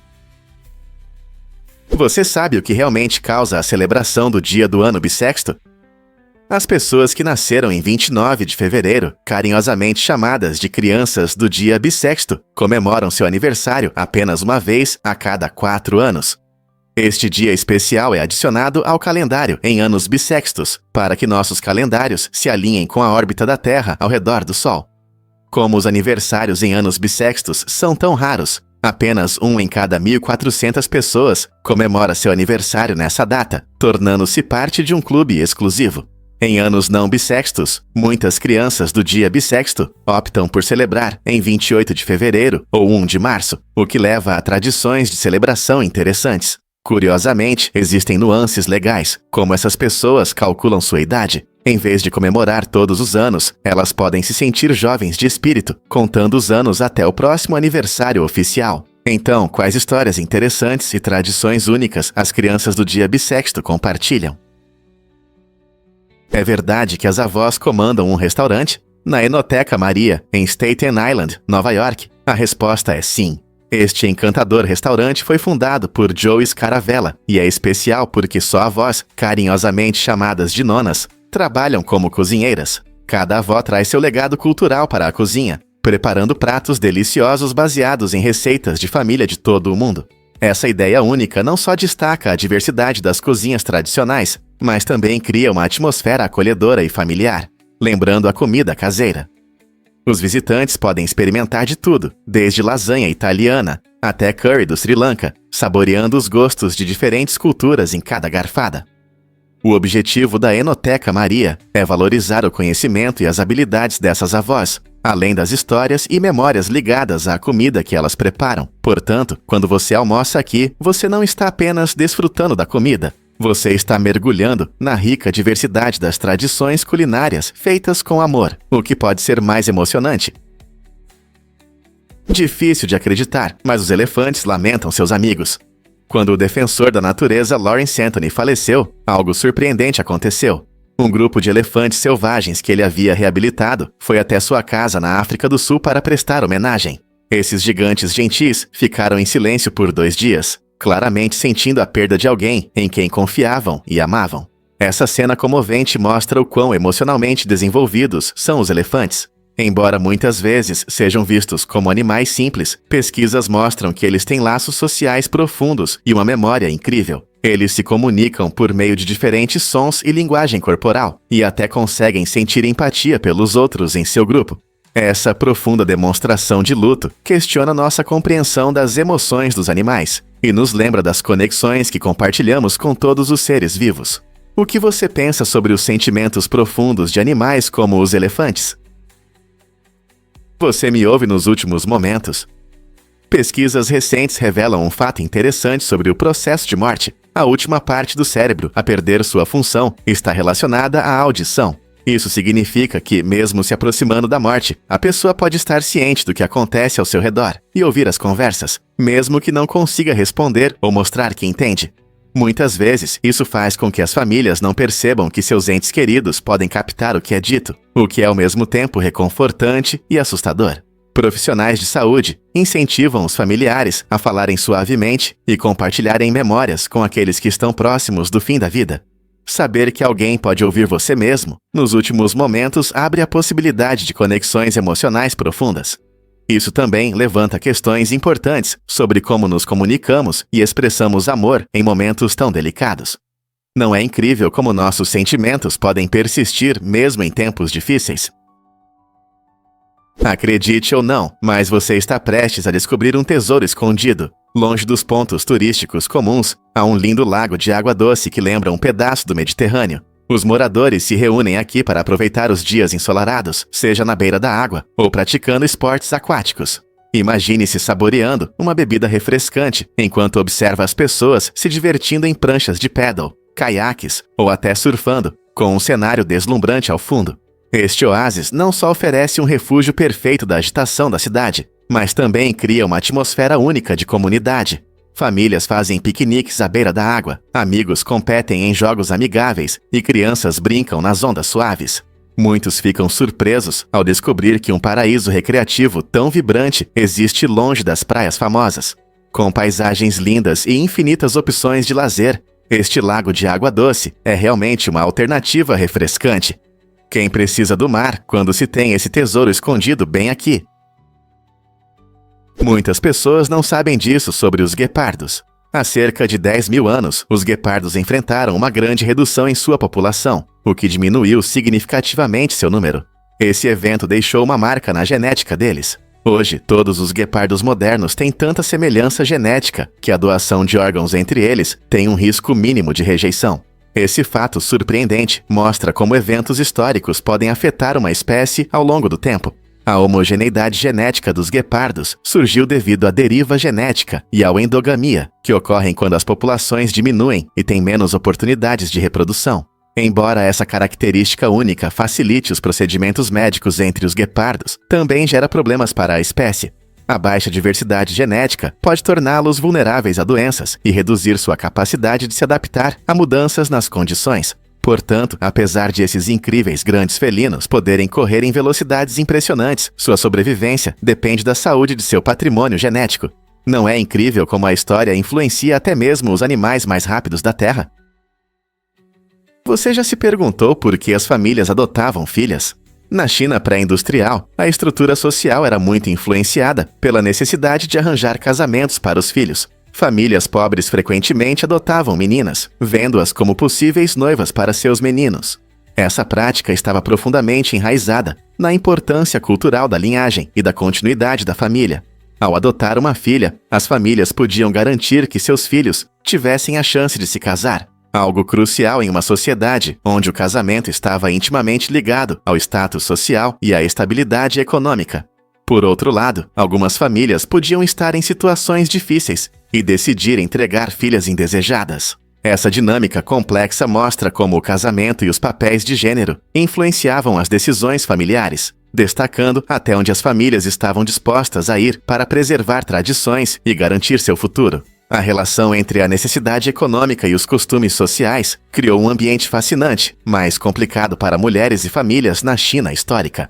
Você sabe o que realmente causa a celebração do dia do ano bissexto? As pessoas que nasceram em 29 de fevereiro, carinhosamente chamadas de crianças do dia bissexto, comemoram seu aniversário apenas uma vez a cada 4 anos. Este dia especial é adicionado ao calendário em anos bissextos, para que nossos calendários se alinhem com a órbita da Terra ao redor do Sol. Como os aniversários em anos bissextos são tão raros, apenas um em cada 1.400 pessoas comemora seu aniversário nessa data, tornando-se parte de um clube exclusivo. Em anos não bissextos, muitas crianças do dia bissexto optam por celebrar em 28 de fevereiro ou 1 de março, o que leva a tradições de celebração interessantes. Curiosamente, existem nuances legais, como essas pessoas calculam sua idade. Em vez de comemorar todos os anos, elas podem se sentir jovens de espírito, contando os anos até o próximo aniversário oficial. Então, quais histórias interessantes e tradições únicas as crianças do dia bissexto compartilham? É verdade que as avós comandam um restaurante? Na Enoteca Maria, em Staten Island, Nova York, a resposta é sim. Este encantador restaurante foi fundado por Joe Scaravella e é especial porque só avós, carinhosamente chamadas de nonas, trabalham como cozinheiras. Cada avó traz seu legado cultural para a cozinha, preparando pratos deliciosos baseados em receitas de família de todo o mundo. Essa ideia única não só destaca a diversidade das cozinhas tradicionais, mas também cria uma atmosfera acolhedora e familiar, lembrando a comida caseira. Os visitantes podem experimentar de tudo, desde lasanha italiana até curry do Sri Lanka, saboreando os gostos de diferentes culturas em cada garfada. O objetivo da Enoteca Maria é valorizar o conhecimento e as habilidades dessas avós, além das histórias e memórias ligadas à comida que elas preparam. Portanto, quando você almoça aqui, você não está apenas desfrutando da comida, você está mergulhando na rica diversidade das tradições culinárias feitas com amor, o que pode ser mais emocionante. Difícil de acreditar, mas os elefantes lamentam seus amigos. Quando o defensor da natureza Lawrence Anthony faleceu, algo surpreendente aconteceu. Um grupo de elefantes selvagens que ele havia reabilitado foi até sua casa na África do Sul para prestar homenagem. Esses gigantes gentis ficaram em silêncio por 2 dias, claramente sentindo a perda de alguém em quem confiavam e amavam. Essa cena comovente mostra o quão emocionalmente desenvolvidos são os elefantes. Embora muitas vezes sejam vistos como animais simples, pesquisas mostram que eles têm laços sociais profundos e uma memória incrível. Eles se comunicam por meio de diferentes sons e linguagem corporal, e até conseguem sentir empatia pelos outros em seu grupo. Essa profunda demonstração de luto questiona nossa compreensão das emoções dos animais e nos lembra das conexões que compartilhamos com todos os seres vivos. O que você pensa sobre os sentimentos profundos de animais como os elefantes? Você me ouve nos últimos momentos? Pesquisas recentes revelam um fato interessante sobre o processo de morte. A última parte do cérebro a perder sua função está relacionada à audição. Isso significa que, mesmo se aproximando da morte, a pessoa pode estar ciente do que acontece ao seu redor e ouvir as conversas, mesmo que não consiga responder ou mostrar que entende. Muitas vezes, isso faz com que as famílias não percebam que seus entes queridos podem captar o que é dito, o que é ao mesmo tempo reconfortante e assustador. Profissionais de saúde incentivam os familiares a falarem suavemente e compartilharem memórias com aqueles que estão próximos do fim da vida. Saber que alguém pode ouvir você mesmo, nos últimos momentos, abre a possibilidade de conexões emocionais profundas. Isso também levanta questões importantes sobre como nos comunicamos e expressamos amor em momentos tão delicados. Não é incrível como nossos sentimentos podem persistir mesmo em tempos difíceis? Acredite ou não, mas você está prestes a descobrir um tesouro escondido. Longe dos pontos turísticos comuns, há um lindo lago de água doce que lembra um pedaço do Mediterrâneo. Os moradores se reúnem aqui para aproveitar os dias ensolarados, seja na beira da água ou praticando esportes aquáticos. Imagine-se saboreando uma bebida refrescante enquanto observa as pessoas se divertindo em pranchas de paddle, caiaques ou até surfando, com um cenário deslumbrante ao fundo. Este oásis não só oferece um refúgio perfeito da agitação da cidade, mas também cria uma atmosfera única de comunidade. Famílias fazem piqueniques à beira da água, amigos competem em jogos amigáveis e crianças brincam nas ondas suaves. Muitos ficam surpresos ao descobrir que um paraíso recreativo tão vibrante existe longe das praias famosas. Com paisagens lindas e infinitas opções de lazer, este lago de água doce é realmente uma alternativa refrescante. Quem precisa do mar quando se tem esse tesouro escondido bem aqui? Muitas pessoas não sabem disso sobre os guepardos. Há cerca de 10 mil anos, os guepardos enfrentaram uma grande redução em sua população, o que diminuiu significativamente seu número. Esse evento deixou uma marca na genética deles. Hoje, todos os guepardos modernos têm tanta semelhança genética que a doação de órgãos entre eles tem um risco mínimo de rejeição. Esse fato surpreendente mostra como eventos históricos podem afetar uma espécie ao longo do tempo. A homogeneidade genética dos guepardos surgiu devido à deriva genética e à endogamia, que ocorrem quando as populações diminuem e têm menos oportunidades de reprodução. Embora essa característica única facilite os procedimentos médicos entre os guepardos, também gera problemas para a espécie. A baixa diversidade genética pode torná-los vulneráveis a doenças e reduzir sua capacidade de se adaptar a mudanças nas condições. Portanto, apesar de esses incríveis grandes felinos poderem correr em velocidades impressionantes, sua sobrevivência depende da saúde de seu patrimônio genético. Não é incrível como a história influencia até mesmo os animais mais rápidos da Terra? Você já se perguntou por que as famílias adotavam filhas? Na China pré-industrial, a estrutura social era muito influenciada pela necessidade de arranjar casamentos para os filhos. Famílias pobres frequentemente adotavam meninas, vendo-as como possíveis noivas para seus meninos. Essa prática estava profundamente enraizada na importância cultural da linhagem e da continuidade da família. Ao adotar uma filha, as famílias podiam garantir que seus filhos tivessem a chance de se casar, algo crucial em uma sociedade onde o casamento estava intimamente ligado ao status social e à estabilidade econômica. Por outro lado, algumas famílias podiam estar em situações difíceis e decidir entregar filhas indesejadas. Essa dinâmica complexa mostra como o casamento e os papéis de gênero influenciavam as decisões familiares, destacando até onde as famílias estavam dispostas a ir para preservar tradições e garantir seu futuro. A relação entre a necessidade econômica e os costumes sociais criou um ambiente fascinante, mas complicado para mulheres e famílias na China histórica.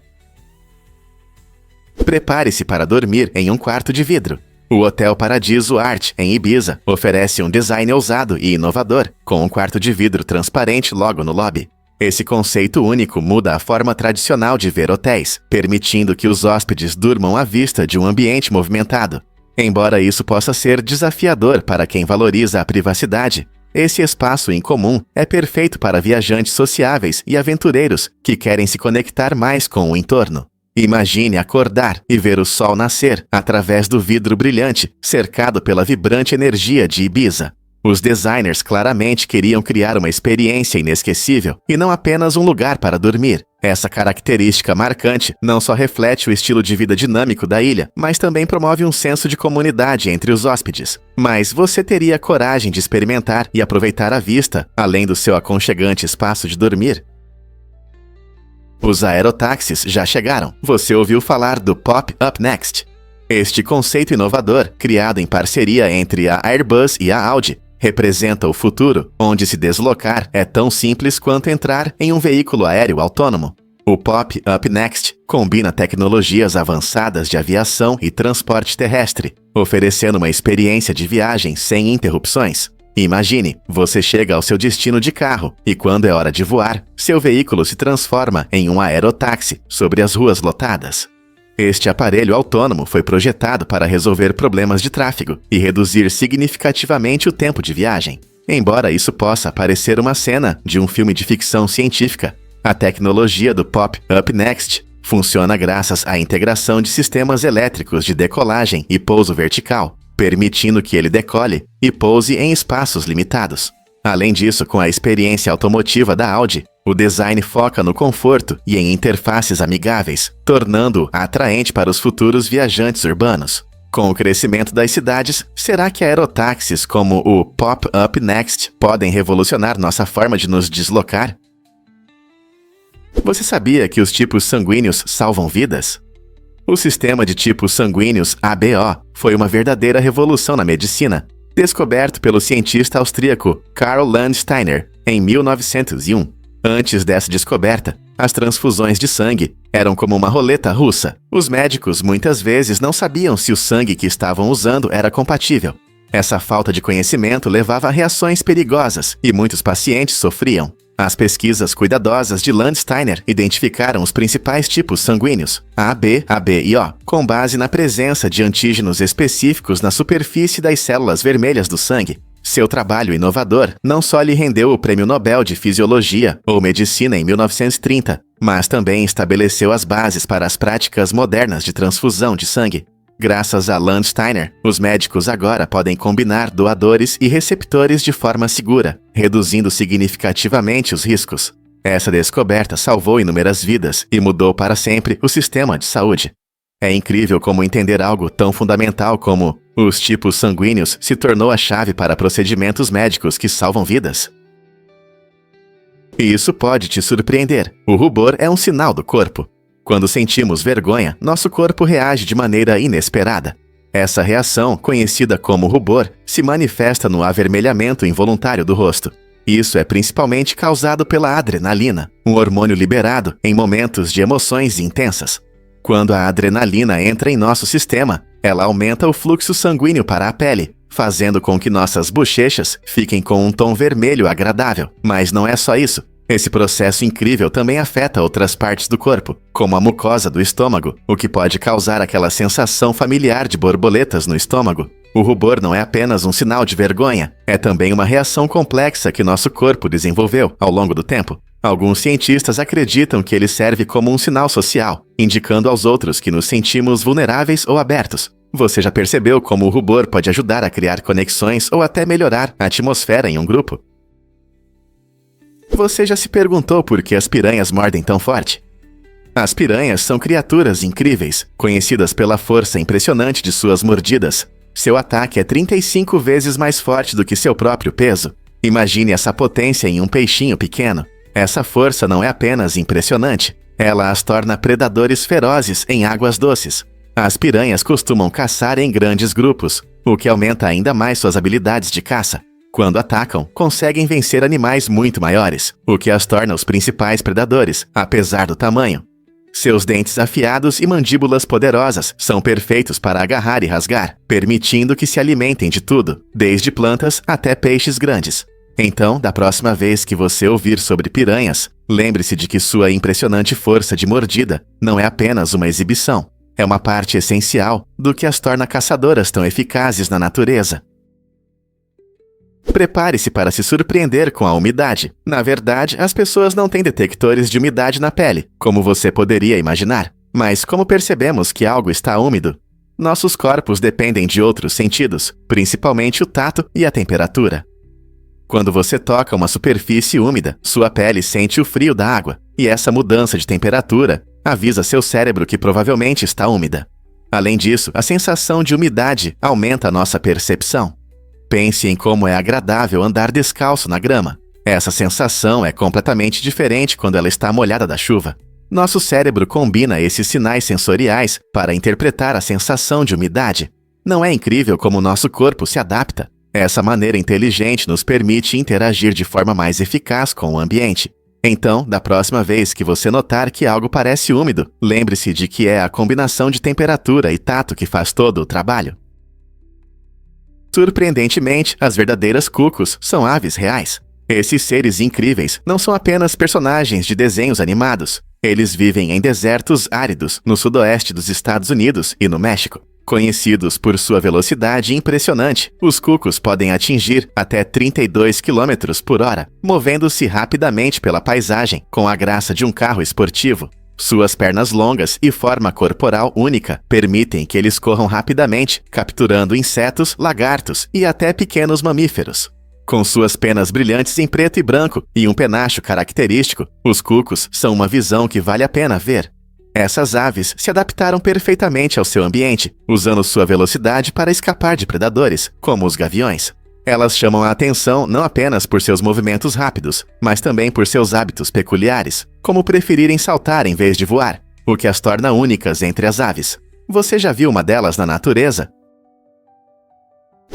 Prepare-se para dormir em um quarto de vidro. O Hotel Paradiso Art, em Ibiza, oferece um design ousado e inovador, com um quarto de vidro transparente logo no lobby. Esse conceito único muda a forma tradicional de ver hotéis, permitindo que os hóspedes durmam à vista de um ambiente movimentado. Embora isso possa ser desafiador para quem valoriza a privacidade, esse espaço em comum é perfeito para viajantes sociáveis e aventureiros que querem se conectar mais com o entorno. Imagine acordar e ver o sol nascer através do vidro brilhante, cercado pela vibrante energia de Ibiza. Os designers claramente queriam criar uma experiência inesquecível e não apenas um lugar para dormir. Essa característica marcante não só reflete o estilo de vida dinâmico da ilha, mas também promove um senso de comunidade entre os hóspedes. Mas você teria coragem de experimentar e aproveitar a vista, além do seu aconchegante espaço de dormir? Os aerotáxis já chegaram. Você ouviu falar do Pop Up Next? Este conceito inovador, criado em parceria entre a Airbus e a Audi, representa o futuro, onde se deslocar é tão simples quanto entrar em um veículo aéreo autônomo. O Pop Up Next combina tecnologias avançadas de aviação e transporte terrestre, oferecendo uma experiência de viagem sem interrupções. Imagine, você chega ao seu destino de carro e quando é hora de voar, seu veículo se transforma em um aerotáxi sobre as ruas lotadas. Este aparelho autônomo foi projetado para resolver problemas de tráfego e reduzir significativamente o tempo de viagem. Embora isso possa parecer uma cena de um filme de ficção científica, a tecnologia do Pop Up Next funciona graças à integração de sistemas elétricos de decolagem e pouso vertical, permitindo que ele decole e pouse em espaços limitados. Além disso, com a experiência automotiva da Audi, o design foca no conforto e em interfaces amigáveis, tornando-o atraente para os futuros viajantes urbanos. Com o crescimento das cidades, será que aerotáxis como o Pop Up Next podem revolucionar nossa forma de nos deslocar? Você sabia que os tipos sanguíneos salvam vidas? O sistema de tipos sanguíneos ABO foi uma verdadeira revolução na medicina, descoberto pelo cientista austríaco Karl Landsteiner em 1901. Antes dessa descoberta, as transfusões de sangue eram como uma roleta russa. Os médicos muitas vezes não sabiam se o sangue que estavam usando era compatível. Essa falta de conhecimento levava a reações perigosas e muitos pacientes sofriam. As pesquisas cuidadosas de Landsteiner identificaram os principais tipos sanguíneos, AB, AB e O, com base na presença de antígenos específicos na superfície das células vermelhas do sangue. Seu trabalho inovador não só lhe rendeu o Prêmio Nobel de Fisiologia ou Medicina em 1930, mas também estabeleceu as bases para as práticas modernas de transfusão de sangue. Graças a Landsteiner, os médicos agora podem combinar doadores e receptores de forma segura, reduzindo significativamente os riscos. Essa descoberta salvou inúmeras vidas e mudou para sempre o sistema de saúde. É incrível como entender algo tão fundamental como os tipos sanguíneos se tornou a chave para procedimentos médicos que salvam vidas. E isso pode te surpreender. O rubor é um sinal do corpo. Quando sentimos vergonha, nosso corpo reage de maneira inesperada. Essa reação, conhecida como rubor, se manifesta no avermelhamento involuntário do rosto. Isso é principalmente causado pela adrenalina, um hormônio liberado em momentos de emoções intensas. Quando a adrenalina entra em nosso sistema, ela aumenta o fluxo sanguíneo para a pele, fazendo com que nossas bochechas fiquem com um tom vermelho agradável. Mas não é só isso. Esse processo incrível também afeta outras partes do corpo, como a mucosa do estômago, o que pode causar aquela sensação familiar de borboletas no estômago. O rubor não é apenas um sinal de vergonha, é também uma reação complexa que nosso corpo desenvolveu ao longo do tempo. Alguns cientistas acreditam que ele serve como um sinal social, indicando aos outros que nos sentimos vulneráveis ou abertos. Você já percebeu como o rubor pode ajudar a criar conexões ou até melhorar a atmosfera em um grupo? Você já se perguntou por que as piranhas mordem tão forte? As piranhas são criaturas incríveis, conhecidas pela força impressionante de suas mordidas. Seu ataque é 35 vezes mais forte do que seu próprio peso. Imagine essa potência em um peixinho pequeno. Essa força não é apenas impressionante, ela as torna predadores ferozes em águas doces. As piranhas costumam caçar em grandes grupos, o que aumenta ainda mais suas habilidades de caça. Quando atacam, conseguem vencer animais muito maiores, o que as torna os principais predadores, apesar do tamanho. Seus dentes afiados e mandíbulas poderosas são perfeitos para agarrar e rasgar, permitindo que se alimentem de tudo, desde plantas até peixes grandes. Então, da próxima vez que você ouvir sobre piranhas, lembre-se de que sua impressionante força de mordida não é apenas uma exibição, é uma parte essencial do que as torna caçadoras tão eficazes na natureza. Prepare-se para se surpreender com a umidade. Na verdade, as pessoas não têm detectores de umidade na pele, como você poderia imaginar. Mas como percebemos que algo está úmido? Nossos corpos dependem de outros sentidos, principalmente o tato e a temperatura. Quando você toca uma superfície úmida, sua pele sente o frio da água, e essa mudança de temperatura avisa seu cérebro que provavelmente está úmida. Além disso, a sensação de umidade aumenta a nossa percepção. Pense em como é agradável andar descalço na grama. Essa sensação é completamente diferente quando ela está molhada da chuva. Nosso cérebro combina esses sinais sensoriais para interpretar a sensação de umidade. Não é incrível como nosso corpo se adapta? Essa maneira inteligente nos permite interagir de forma mais eficaz com o ambiente. Então, da próxima vez que você notar que algo parece úmido, lembre-se de que é a combinação de temperatura e tato que faz todo o trabalho. Surpreendentemente, as verdadeiras cucos são aves reais. Esses seres incríveis não são apenas personagens de desenhos animados. Eles vivem em desertos áridos no sudoeste dos Estados Unidos e no México. Conhecidos por sua velocidade impressionante, os cucos podem atingir até 32 km por hora, movendo-se rapidamente pela paisagem com a graça de um carro esportivo. Suas pernas longas e forma corporal única permitem que eles corram rapidamente, capturando insetos, lagartos e até pequenos mamíferos. Com suas penas brilhantes em preto e branco e um penacho característico, os cucos são uma visão que vale a pena ver. Essas aves se adaptaram perfeitamente ao seu ambiente, usando sua velocidade para escapar de predadores, como os gaviões. Elas chamam a atenção não apenas por seus movimentos rápidos, mas também por seus hábitos peculiares, como preferirem saltar em vez de voar, o que as torna únicas entre as aves. Você já viu uma delas na natureza?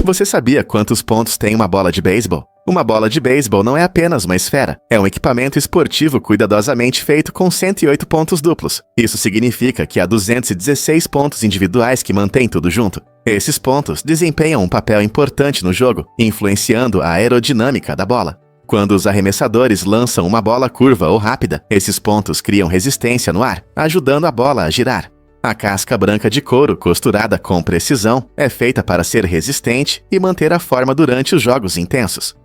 Você sabia quantos pontos tem uma bola de beisebol? Uma bola de beisebol não é apenas uma esfera, é um equipamento esportivo cuidadosamente feito com 108 pontos duplos. Isso significa que há 216 pontos individuais que mantêm tudo junto. Esses pontos desempenham um papel importante no jogo, influenciando a aerodinâmica da bola. Quando os arremessadores lançam uma bola curva ou rápida, esses pontos criam resistência no ar, ajudando a bola a girar. A casca branca de couro, costurada com precisão, é feita para ser resistente e manter a forma durante os jogos intensos.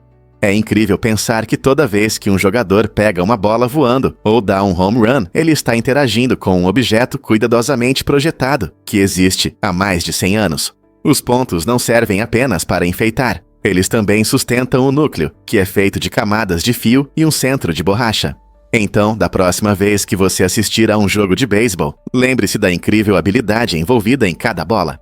É incrível pensar que toda vez que um jogador pega uma bola voando ou dá um home run, ele está interagindo com um objeto cuidadosamente projetado, que existe há mais de 100 anos. Os pontos não servem apenas para enfeitar. Eles também sustentam o núcleo, que é feito de camadas de fio e um centro de borracha. Então, da próxima vez que você assistir a um jogo de beisebol, lembre-se da incrível habilidade envolvida em cada bola.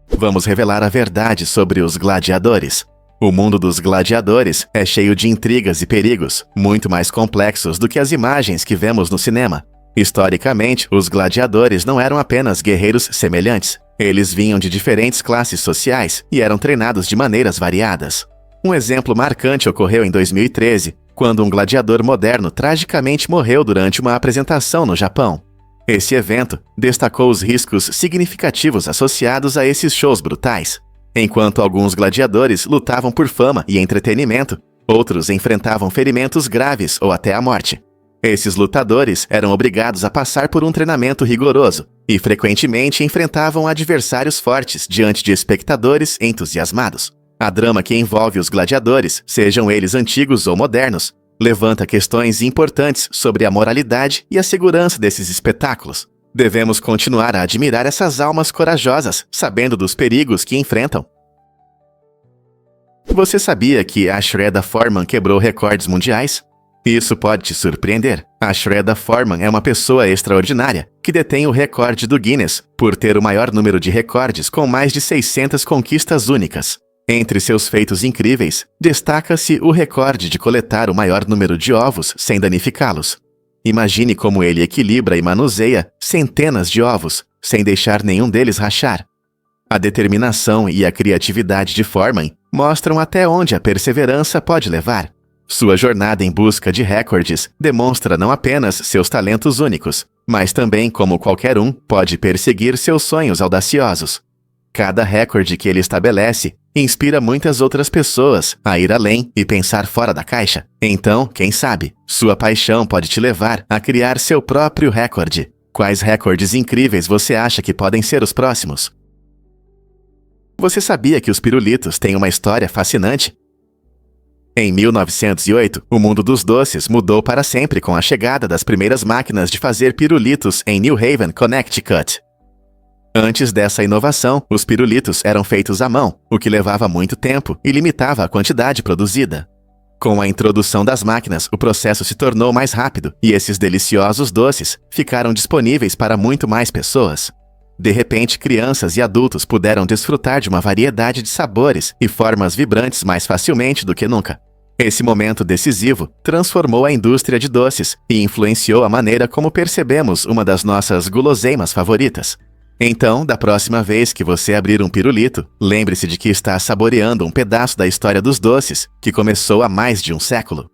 Vamos revelar a verdade sobre os gladiadores. O mundo dos gladiadores é cheio de intrigas e perigos, muito mais complexos do que as imagens que vemos no cinema. Historicamente, os gladiadores não eram apenas guerreiros semelhantes. Eles vinham de diferentes classes sociais e eram treinados de maneiras variadas. Um exemplo marcante ocorreu em 2013, quando um gladiador moderno tragicamente morreu durante uma apresentação no Japão. Esse evento destacou os riscos significativos associados a esses shows brutais. Enquanto alguns gladiadores lutavam por fama e entretenimento, outros enfrentavam ferimentos graves ou até a morte. Esses lutadores eram obrigados a passar por um treinamento rigoroso e frequentemente enfrentavam adversários fortes diante de espectadores entusiasmados. A drama que envolve os gladiadores, sejam eles antigos ou modernos, levanta questões importantes sobre a moralidade e a segurança desses espetáculos. Devemos continuar a admirar essas almas corajosas, sabendo dos perigos que enfrentam. Você sabia que a Shredda Foreman quebrou recordes mundiais? Isso pode te surpreender. A Shredda Foreman é uma pessoa extraordinária, que detém o recorde do Guinness por ter o maior número de recordes com mais de 600 conquistas únicas. Entre seus feitos incríveis, destaca-se o recorde de coletar o maior número de ovos sem danificá-los. Imagine como ele equilibra e manuseia centenas de ovos, sem deixar nenhum deles rachar. A determinação e a criatividade de Foreman mostram até onde a perseverança pode levar. Sua jornada em busca de recordes demonstra não apenas seus talentos únicos, mas também como qualquer um pode perseguir seus sonhos audaciosos. Cada recorde que ele estabelece inspira muitas outras pessoas a ir além e pensar fora da caixa. Então, quem sabe, sua paixão pode te levar a criar seu próprio recorde. Quais recordes incríveis você acha que podem ser os próximos? Você sabia que os pirulitos têm uma história fascinante? Em 1908, o mundo dos doces mudou para sempre com a chegada das primeiras máquinas de fazer pirulitos em New Haven, Connecticut. Antes dessa inovação, os pirulitos eram feitos à mão, o que levava muito tempo e limitava a quantidade produzida. Com a introdução das máquinas, o processo se tornou mais rápido e esses deliciosos doces ficaram disponíveis para muito mais pessoas. De repente, crianças e adultos puderam desfrutar de uma variedade de sabores e formas vibrantes mais facilmente do que nunca. Esse momento decisivo transformou a indústria de doces e influenciou a maneira como percebemos uma das nossas guloseimas favoritas. Então, da próxima vez que você abrir um pirulito, lembre-se de que está saboreando um pedaço da história dos doces que começou há mais de um século.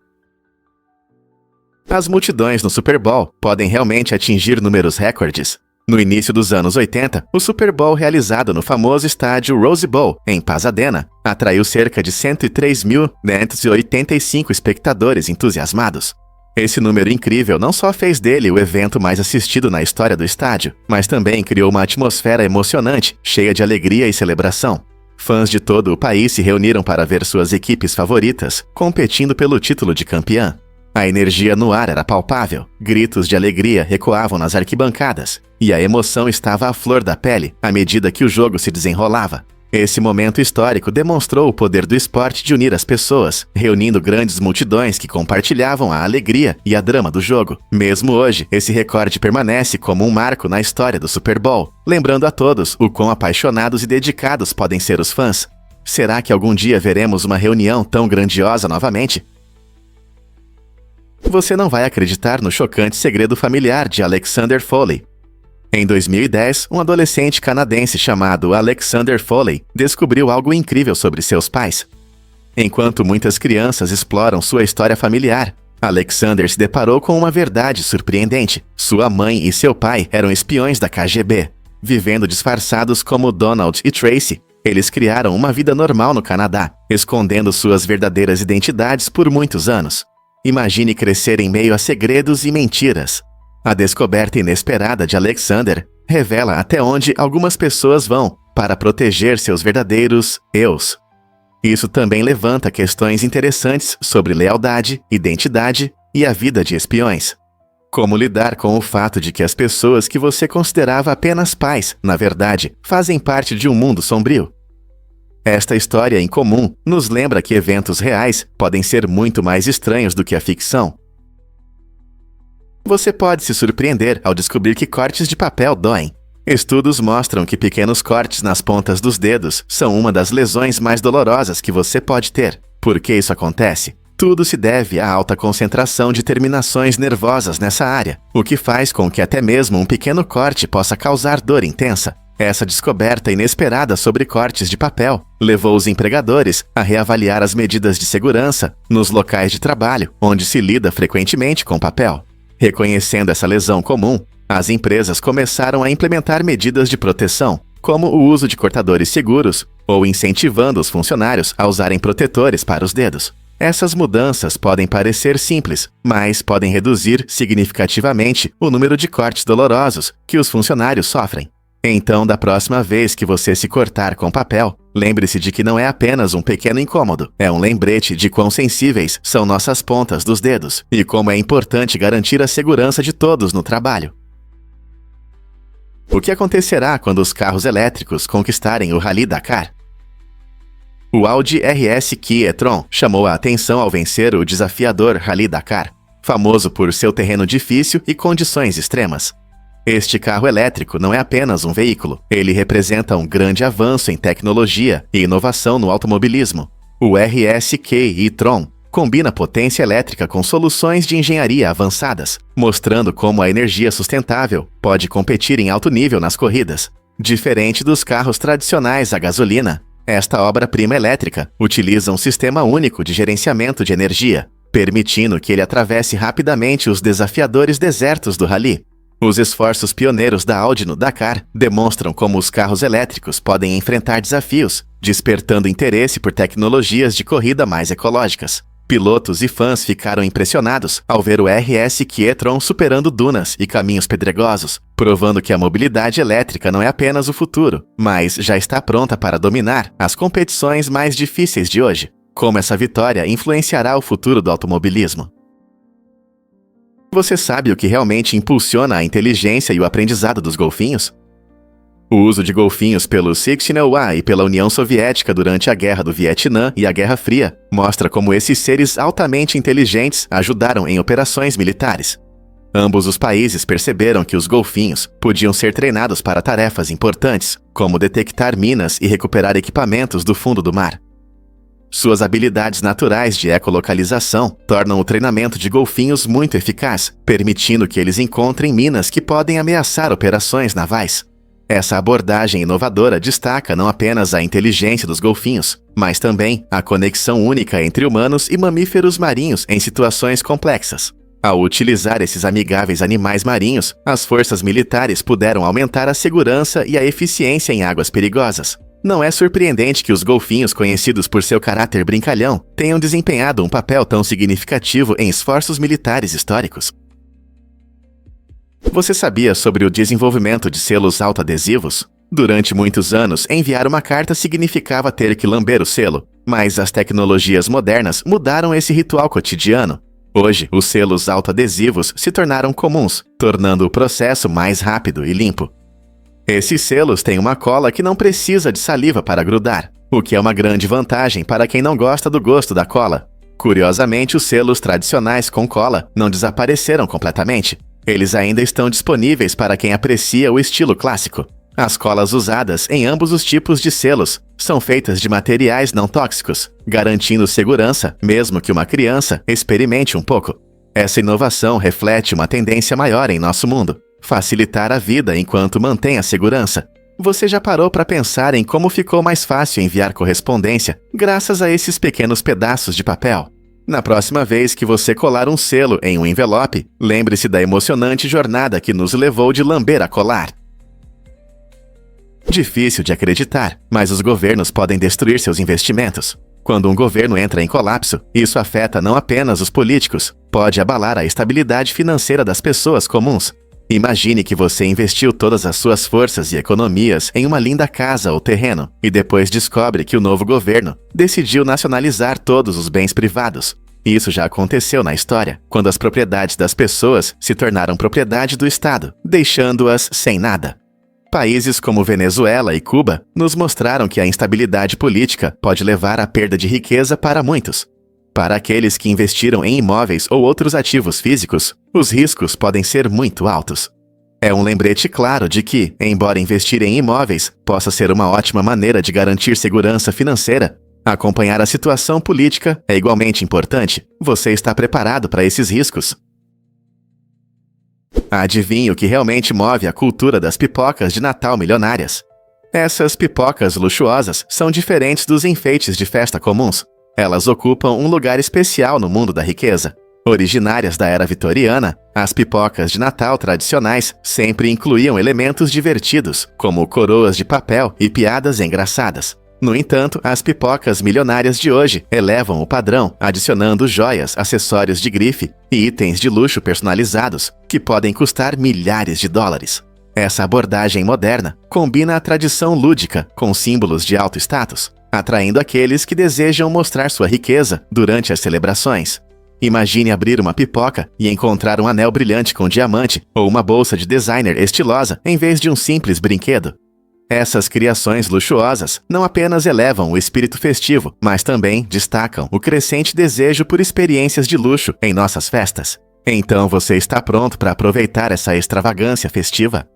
As multidões no Super Bowl podem realmente atingir números recordes. No início dos anos 80, o Super Bowl realizado no famoso estádio Rose Bowl, em Pasadena, atraiu cerca de 103.585 espectadores entusiasmados. Esse número incrível não só fez dele o evento mais assistido na história do estádio, mas também criou uma atmosfera emocionante, cheia de alegria e celebração. Fãs de todo o país se reuniram para ver suas equipes favoritas competindo pelo título de campeã. A energia no ar era palpável, gritos de alegria ecoavam nas arquibancadas, e a emoção estava à flor da pele à medida que o jogo se desenrolava. Esse momento histórico demonstrou o poder do esporte de unir as pessoas, reunindo grandes multidões que compartilhavam a alegria e a drama do jogo. Mesmo hoje, esse recorde permanece como um marco na história do Super Bowl, lembrando a todos o quão apaixonados e dedicados podem ser os fãs. Será que algum dia veremos uma reunião tão grandiosa novamente? Você não vai acreditar no chocante segredo familiar de Alexander Foley. Em 2010, um adolescente canadense chamado Alexander Foley descobriu algo incrível sobre seus pais. Enquanto muitas crianças exploram sua história familiar, Alexander se deparou com uma verdade surpreendente. Sua mãe e seu pai eram espiões da KGB. Vivendo disfarçados como Donald e Tracy, eles criaram uma vida normal no Canadá, escondendo suas verdadeiras identidades por muitos anos. Imagine crescer em meio a segredos e mentiras. A descoberta inesperada de Alexander revela até onde algumas pessoas vão para proteger seus verdadeiros eus. Isso também levanta questões interessantes sobre lealdade, identidade e a vida de espiões. Como lidar com o fato de que as pessoas que você considerava apenas pais, na verdade, fazem parte de um mundo sombrio? Esta história em comum nos lembra que eventos reais podem ser muito mais estranhos do que a ficção. Você pode se surpreender ao descobrir que cortes de papel doem. Estudos mostram que pequenos cortes nas pontas dos dedos são uma das lesões mais dolorosas que você pode ter. Por que isso acontece? Tudo se deve à alta concentração de terminações nervosas nessa área, o que faz com que até mesmo um pequeno corte possa causar dor intensa. Essa descoberta inesperada sobre cortes de papel levou os empregadores a reavaliar as medidas de segurança nos locais de trabalho, onde se lida frequentemente com papel. Reconhecendo essa lesão comum, as empresas começaram a implementar medidas de proteção, como o uso de cortadores seguros ou incentivando os funcionários a usarem protetores para os dedos. Essas mudanças podem parecer simples, mas podem reduzir significativamente o número de cortes dolorosos que os funcionários sofrem. Então, da próxima vez que você se cortar com papel, lembre-se de que não é apenas um pequeno incômodo, é um lembrete de quão sensíveis são nossas pontas dos dedos e como é importante garantir a segurança de todos no trabalho. O que acontecerá quando os carros elétricos conquistarem o Rally Dakar? O Audi RS Q e-tron chamou a atenção ao vencer o desafiador Rally Dakar, famoso por seu terreno difícil e condições extremas. Este carro elétrico não é apenas um veículo, ele representa um grande avanço em tecnologia e inovação no automobilismo. O RS Q e-tron combina potência elétrica com soluções de engenharia avançadas, mostrando como a energia sustentável pode competir em alto nível nas corridas. Diferente dos carros tradicionais a gasolina, esta obra-prima elétrica utiliza um sistema único de gerenciamento de energia, permitindo que ele atravesse rapidamente os desafiadores desertos do rally. Os esforços pioneiros da Audi no Dakar demonstram como os carros elétricos podem enfrentar desafios, despertando interesse por tecnologias de corrida mais ecológicas. Pilotos e fãs ficaram impressionados ao ver o RS Q e-tron superando dunas e caminhos pedregosos, provando que a mobilidade elétrica não é apenas o futuro, mas já está pronta para dominar as competições mais difíceis de hoje. como essa vitória influenciará o futuro do automobilismo. Você sabe o que realmente impulsiona a inteligência e o aprendizado dos golfinhos? O uso de golfinhos pelo Cixinhua e pela União Soviética durante a Guerra do Vietnã e a Guerra Fria mostra como esses seres altamente inteligentes ajudaram em operações militares. Ambos os países perceberam que os golfinhos podiam ser treinados para tarefas importantes, como detectar minas e recuperar equipamentos do fundo do mar. Suas habilidades naturais de ecolocalização tornam o treinamento de golfinhos muito eficaz, permitindo que eles encontrem minas que podem ameaçar operações navais. Essa abordagem inovadora destaca não apenas a inteligência dos golfinhos, mas também a conexão única entre humanos e mamíferos marinhos em situações complexas. Ao utilizar esses amigáveis animais marinhos, as forças militares puderam aumentar a segurança e a eficiência em águas perigosas. Não é surpreendente que os golfinhos, conhecidos por seu caráter brincalhão, tenham desempenhado um papel tão significativo em esforços militares históricos. Você sabia sobre o desenvolvimento de selos autoadesivos? Durante muitos anos, enviar uma carta significava ter que lamber o selo, mas as tecnologias modernas mudaram esse ritual cotidiano. Hoje, os selos autoadesivos se tornaram comuns, tornando o processo mais rápido e limpo. Esses selos têm uma cola que não precisa de saliva para grudar, o que é uma grande vantagem para quem não gosta do gosto da cola. Curiosamente, os selos tradicionais com cola não desapareceram completamente. Eles ainda estão disponíveis para quem aprecia o estilo clássico. As colas usadas em ambos os tipos de selos são feitas de materiais não tóxicos, garantindo segurança mesmo que uma criança experimente um pouco. Essa inovação reflete uma tendência maior em nosso mundo: facilitar a vida enquanto mantém a segurança. Você já parou para pensar em como ficou mais fácil enviar correspondência graças a esses pequenos pedaços de papel? Na próxima vez que você colar um selo em um envelope, lembre-se da emocionante jornada que nos levou de lamber a colar. Difícil de acreditar, mas os governos podem destruir seus investimentos. Quando um governo entra em colapso, isso afeta não apenas os políticos, pode abalar a estabilidade financeira das pessoas comuns. Imagine que você investiu todas as suas forças e economias em uma linda casa ou terreno, e depois descobre que o novo governo decidiu nacionalizar todos os bens privados. Isso já aconteceu na história, quando as propriedades das pessoas se tornaram propriedade do Estado, deixando-as sem nada. Países como Venezuela e Cuba nos mostraram que a instabilidade política pode levar à perda de riqueza para muitos. Para aqueles que investiram em imóveis ou outros ativos físicos, os riscos podem ser muito altos. É um lembrete claro de que, embora investir em imóveis possa ser uma ótima maneira de garantir segurança financeira, acompanhar a situação política é igualmente importante. Você está preparado para esses riscos? Adivinhe o que realmente move a cultura das pipocas de Natal milionárias? Essas pipocas luxuosas são diferentes dos enfeites de festa comuns. Elas ocupam um lugar especial no mundo da riqueza. Originárias da era vitoriana, as pipocas de Natal tradicionais sempre incluíam elementos divertidos, como coroas de papel e piadas engraçadas. No entanto, as pipocas milionárias de hoje elevam o padrão, adicionando joias, acessórios de grife e itens de luxo personalizados, que podem custar milhares de dólares. Essa abordagem moderna combina a tradição lúdica com símbolos de alto status, atraindo aqueles que desejam mostrar sua riqueza durante as celebrações. Imagine abrir uma pipoca e encontrar um anel brilhante com diamante ou uma bolsa de designer estilosa em vez de um simples brinquedo. Essas criações luxuosas não apenas elevam o espírito festivo, mas também destacam o crescente desejo por experiências de luxo em nossas festas. Então você está pronto para aproveitar essa extravagância festiva?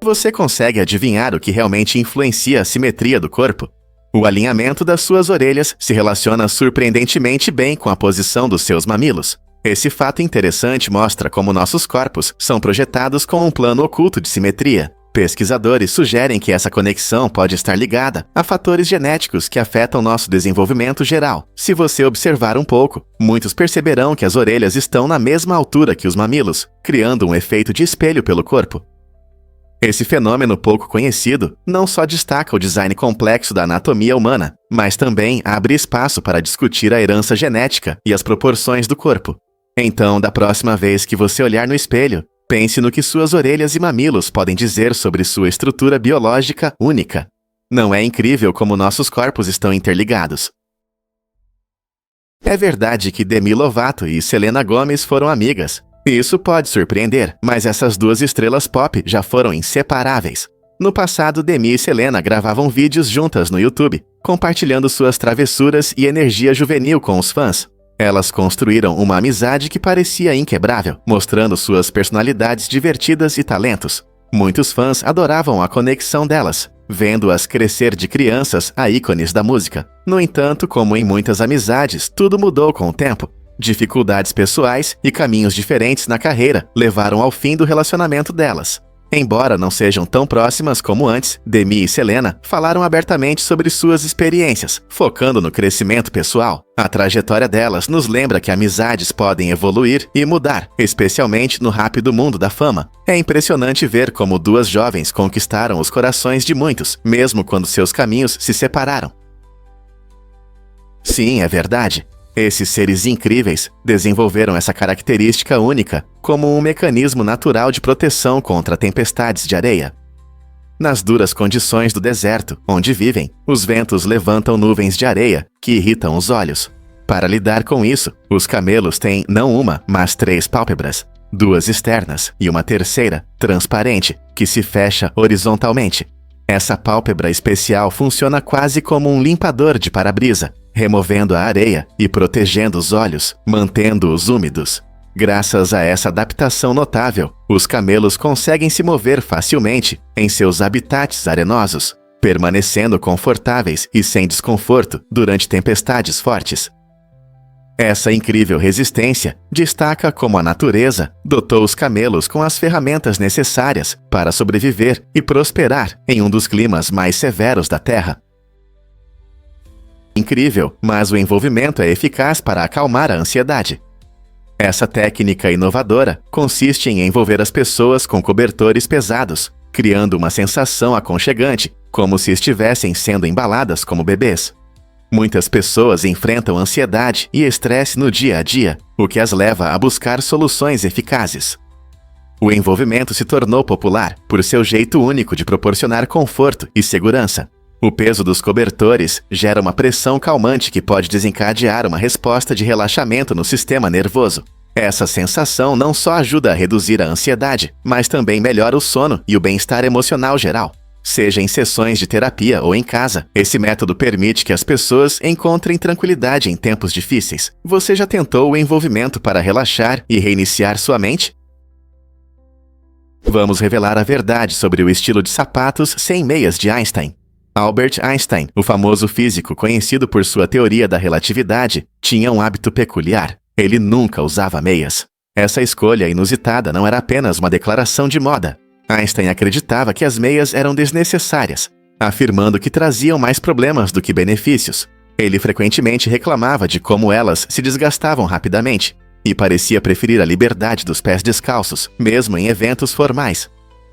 Você consegue adivinhar o que realmente influencia a simetria do corpo? O alinhamento das suas orelhas se relaciona surpreendentemente bem com a posição dos seus mamilos. Esse fato interessante mostra como nossos corpos são projetados com um plano oculto de simetria. Pesquisadores sugerem que essa conexão pode estar ligada a fatores genéticos que afetam nosso desenvolvimento geral. Se você observar um pouco, muitos perceberão que as orelhas estão na mesma altura que os mamilos, criando um efeito de espelho pelo corpo. Esse fenômeno pouco conhecido não só destaca o design complexo da anatomia humana, mas também abre espaço para discutir a herança genética e as proporções do corpo. Então, da próxima vez que você olhar no espelho, pense no que suas orelhas e mamilos podem dizer sobre sua estrutura biológica única. Não é incrível como nossos corpos estão interligados? É verdade que Demi Lovato e Selena Gomez foram amigas. Isso pode surpreender, mas essas duas estrelas pop já foram inseparáveis. No passado, Demi e Selena gravavam vídeos juntas no YouTube, compartilhando suas travessuras e energia juvenil com os fãs. Elas construíram uma amizade que parecia inquebrável, mostrando suas personalidades divertidas e talentos. Muitos fãs adoravam a conexão delas, vendo-as crescer de crianças a ícones da música. No entanto, como em muitas amizades, tudo mudou com o tempo. Dificuldades pessoais e caminhos diferentes na carreira levaram ao fim do relacionamento delas. Embora não sejam tão próximas como antes, Demi e Selena falaram abertamente sobre suas experiências, focando no crescimento pessoal. A trajetória delas nos lembra que amizades podem evoluir e mudar, especialmente no rápido mundo da fama. É impressionante ver como duas jovens conquistaram os corações de muitos, mesmo quando seus caminhos se separaram. Sim, é verdade. Esses seres incríveis desenvolveram essa característica única como um mecanismo natural de proteção contra tempestades de areia. Nas duras condições do deserto, onde vivem, os ventos levantam nuvens de areia que irritam os olhos. Para lidar com isso, os camelos têm não uma, mas 3 pálpebras, 2 externas e uma terceira, transparente, que se fecha horizontalmente. Essa pálpebra especial funciona quase como um limpador de para-brisa, removendo a areia e protegendo os olhos, mantendo-os úmidos. Graças a essa adaptação notável, os camelos conseguem se mover facilmente em seus habitats arenosos, permanecendo confortáveis e sem desconforto durante tempestades fortes. Essa incrível resistência destaca como a natureza dotou os camelos com as ferramentas necessárias para sobreviver e prosperar em um dos climas mais severos da Terra. Incrível, mas o envolvimento é eficaz para acalmar a ansiedade. Essa técnica inovadora consiste em envolver as pessoas com cobertores pesados, criando uma sensação aconchegante, como se estivessem sendo embaladas como bebês. Muitas pessoas enfrentam ansiedade e estresse no dia a dia, o que as leva a buscar soluções eficazes. O envolvimento se tornou popular por seu jeito único de proporcionar conforto e segurança. O peso dos cobertores gera uma pressão calmante que pode desencadear uma resposta de relaxamento no sistema nervoso. Essa sensação não só ajuda a reduzir a ansiedade, mas também melhora o sono e o bem-estar emocional geral. Seja em sessões de terapia ou em casa, esse método permite que as pessoas encontrem tranquilidade em tempos difíceis. Você já tentou o envolvimento para relaxar e reiniciar sua mente? Vamos revelar a verdade sobre o estilo de sapatos sem meias de Einstein. Albert Einstein, o famoso físico conhecido por sua teoria da relatividade, tinha um hábito peculiar. Ele nunca usava meias. Essa escolha inusitada não era apenas uma declaração de moda. Einstein acreditava que as meias eram desnecessárias, afirmando que traziam mais problemas do que benefícios. Ele frequentemente reclamava de como elas se desgastavam rapidamente e parecia preferir a liberdade dos pés descalços, mesmo em eventos formais.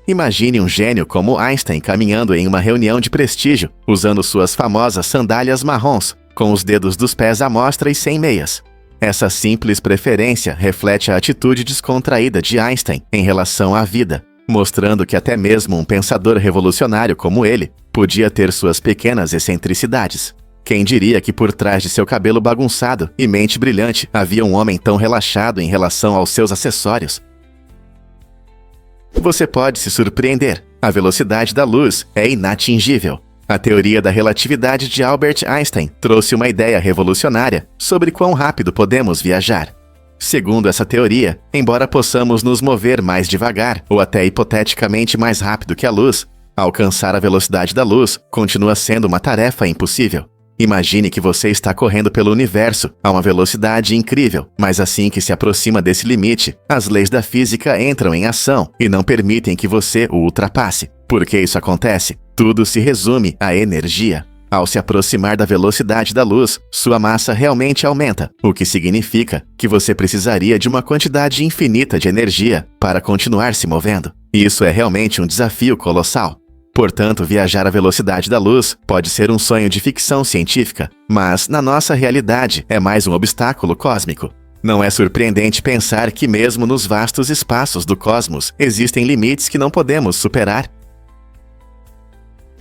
Imagine um gênio como Einstein caminhando em uma reunião de prestígio, usando suas famosas sandálias marrons, com os dedos dos pés à mostra e sem meias. Essa simples preferência reflete a atitude descontraída de Einstein em relação à vida, mostrando que até mesmo um pensador revolucionário como ele podia ter suas pequenas excentricidades. Quem diria que por trás de seu cabelo bagunçado e mente brilhante havia um homem tão relaxado em relação aos seus acessórios? Você pode se surpreender. A velocidade da luz é inatingível. A teoria da relatividade de Albert Einstein trouxe uma ideia revolucionária sobre quão rápido podemos viajar. Segundo essa teoria, embora possamos nos mover mais devagar ou até hipoteticamente mais rápido que a luz, alcançar a velocidade da luz continua sendo uma tarefa impossível. Imagine que você está correndo pelo universo a uma velocidade incrível, mas assim que se aproxima desse limite, as leis da física entram em ação e não permitem que você o ultrapasse. Por que isso acontece? Tudo se resume à energia. Ao se aproximar da velocidade da luz, sua massa realmente aumenta, o que significa que você precisaria de uma quantidade infinita de energia para continuar se movendo. Isso é realmente um desafio colossal. Portanto, viajar à velocidade da luz pode ser um sonho de ficção científica, mas na nossa realidade é mais um obstáculo cósmico. Não é surpreendente pensar que mesmo nos vastos espaços do cosmos existem limites que não podemos superar.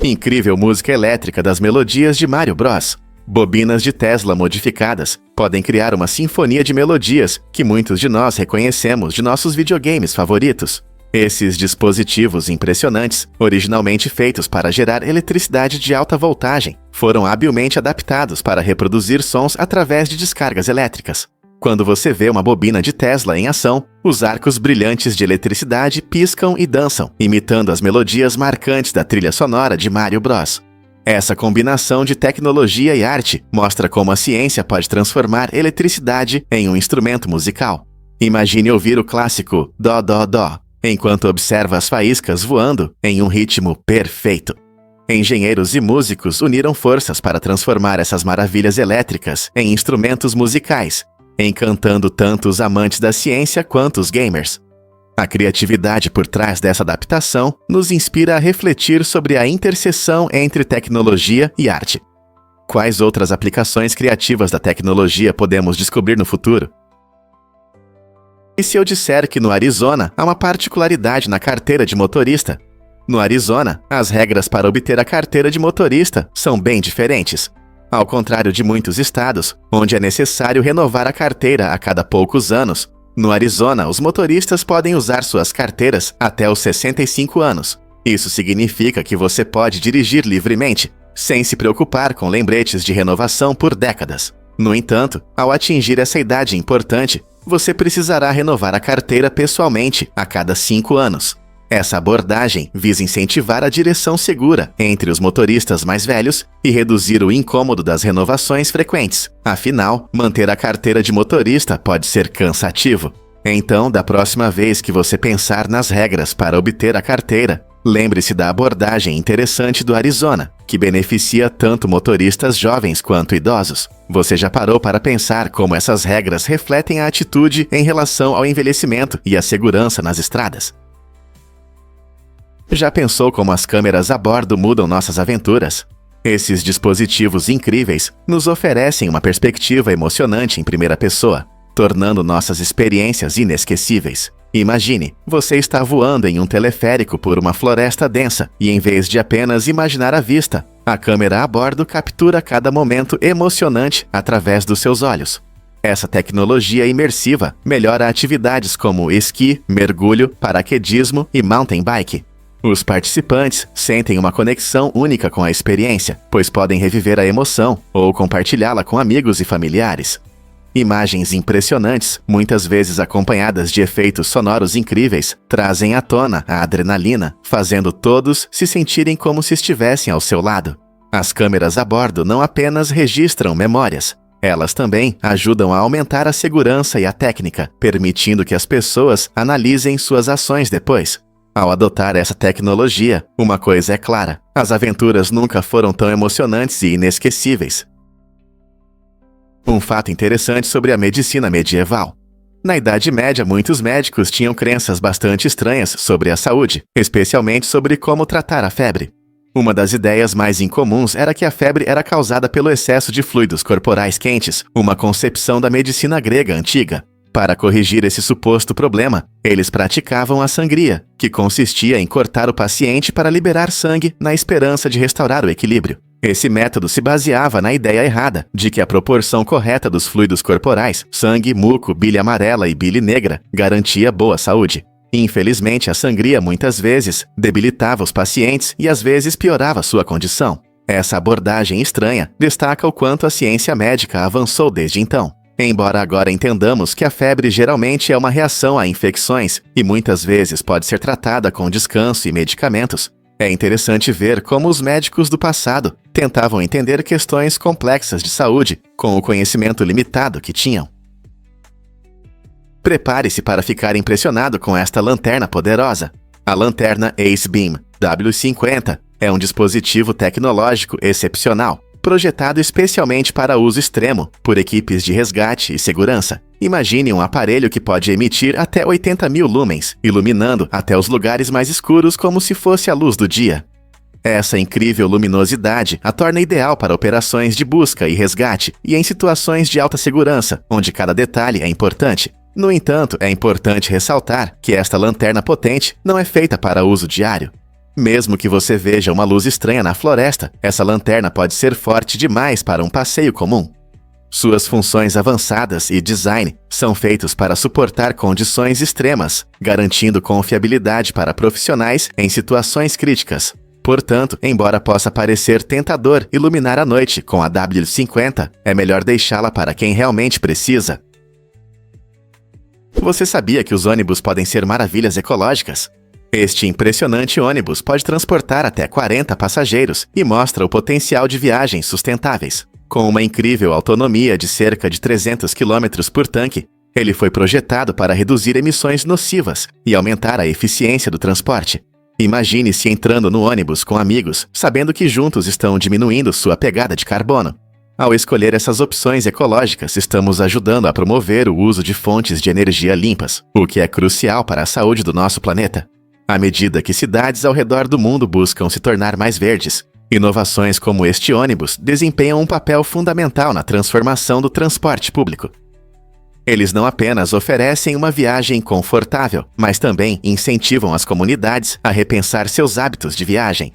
Incrível música elétrica das melodias de Mario Bros. Bobinas de Tesla modificadas podem criar uma sinfonia de melodias que muitos de nós reconhecemos de nossos videogames favoritos. Esses dispositivos impressionantes, originalmente feitos para gerar eletricidade de alta voltagem, foram habilmente adaptados para reproduzir sons através de descargas elétricas. Quando você vê uma bobina de Tesla em ação, os arcos brilhantes de eletricidade piscam e dançam, imitando as melodias marcantes da trilha sonora de Mario Bros. Essa combinação de tecnologia e arte mostra como a ciência pode transformar eletricidade em um instrumento musical. Imagine ouvir o clássico Dó, Dó, Dó, enquanto observa as faíscas voando em um ritmo perfeito. Engenheiros e músicos uniram forças para transformar essas maravilhas elétricas em instrumentos musicais, encantando tanto os amantes da ciência quanto os gamers. A criatividade por trás dessa adaptação nos inspira a refletir sobre a interseção entre tecnologia e arte. Quais outras aplicações criativas da tecnologia podemos descobrir no futuro? E se eu disser que no Arizona há uma particularidade na carteira de motorista? No Arizona, as regras para obter a carteira de motorista são bem diferentes. Ao contrário de muitos estados, onde é necessário renovar a carteira a cada poucos anos, no Arizona os motoristas podem usar suas carteiras até os 65 anos. Isso significa que você pode dirigir livremente, sem se preocupar com lembretes de renovação por décadas. No entanto, ao atingir essa idade importante, você precisará renovar a carteira pessoalmente a cada 5 anos. Essa abordagem visa incentivar a direção segura entre os motoristas mais velhos e reduzir o incômodo das renovações frequentes. Afinal, manter a carteira de motorista pode ser cansativo. Então, da próxima vez que você pensar nas regras para obter a carteira, lembre-se da abordagem interessante do Arizona, que beneficia tanto motoristas jovens quanto idosos. Você já parou para pensar como essas regras refletem a atitude em relação ao envelhecimento e a segurança nas estradas? Já pensou como as câmeras a bordo mudam nossas aventuras? Esses dispositivos incríveis nos oferecem uma perspectiva emocionante em primeira pessoa, tornando nossas experiências inesquecíveis. Imagine, você está voando em um teleférico por uma floresta densa e, em vez de apenas imaginar a vista, a câmera a bordo captura cada momento emocionante através dos seus olhos. Essa tecnologia imersiva melhora atividades como esqui, mergulho, paraquedismo e mountain bike. Os participantes sentem uma conexão única com a experiência, pois podem reviver a emoção ou compartilhá-la com amigos e familiares. Imagens impressionantes, muitas vezes acompanhadas de efeitos sonoros incríveis, trazem à tona a adrenalina, fazendo todos se sentirem como se estivessem ao seu lado. As câmeras a bordo não apenas registram memórias, elas também ajudam a aumentar a segurança e a técnica, permitindo que as pessoas analisem suas ações depois. Ao adotar essa tecnologia, uma coisa é clara: as aventuras nunca foram tão emocionantes e inesquecíveis. Um fato interessante sobre a medicina medieval. Na Idade Média, muitos médicos tinham crenças bastante estranhas sobre a saúde, especialmente sobre como tratar a febre. Uma das ideias mais incomuns era que a febre era causada pelo excesso de fluidos corporais quentes, uma concepção da medicina grega antiga. Para corrigir esse suposto problema, eles praticavam a sangria, que consistia em cortar o paciente para liberar sangue na esperança de restaurar o equilíbrio. Esse método se baseava na ideia errada de que a proporção correta dos fluidos corporais, sangue, muco, bile amarela e bile negra, garantia boa saúde. Infelizmente, a sangria muitas vezes debilitava os pacientes e às vezes piorava sua condição. Essa abordagem estranha destaca o quanto a ciência médica avançou desde então. Embora agora entendamos que a febre geralmente é uma reação a infecções e muitas vezes pode ser tratada com descanso e medicamentos, é interessante ver como os médicos do passado tentavam entender questões complexas de saúde com o conhecimento limitado que tinham. Prepare-se para ficar impressionado com esta lanterna poderosa. A lanterna Ace Beam W50 é um dispositivo tecnológico excepcional, projetado especialmente para uso extremo por equipes de resgate e segurança. Imagine um aparelho que pode emitir até 80.000 lumens, iluminando até os lugares mais escuros como se fosse a luz do dia. Essa incrível luminosidade a torna ideal para operações de busca e resgate e em situações de alta segurança, onde cada detalhe é importante. No entanto, é importante ressaltar que esta lanterna potente não é feita para uso diário. Mesmo que você veja uma luz estranha na floresta, essa lanterna pode ser forte demais para um passeio comum. Suas funções avançadas e design são feitos para suportar condições extremas, garantindo confiabilidade para profissionais em situações críticas. Portanto, embora possa parecer tentador iluminar a noite com a W50, é melhor deixá-la para quem realmente precisa. Você sabia que os ônibus podem ser maravilhas ecológicas? Este impressionante ônibus pode transportar até 40 passageiros e mostra o potencial de viagens sustentáveis. Com uma incrível autonomia de cerca de 300 km por tanque, ele foi projetado para reduzir emissões nocivas e aumentar a eficiência do transporte. Imagine-se entrando no ônibus com amigos, sabendo que juntos estão diminuindo sua pegada de carbono. Ao escolher essas opções ecológicas, estamos ajudando a promover o uso de fontes de energia limpas, o que é crucial para a saúde do nosso planeta. À medida que cidades ao redor do mundo buscam se tornar mais verdes, inovações como este ônibus desempenham um papel fundamental na transformação do transporte público. Eles não apenas oferecem uma viagem confortável, mas também incentivam as comunidades a repensar seus hábitos de viagem.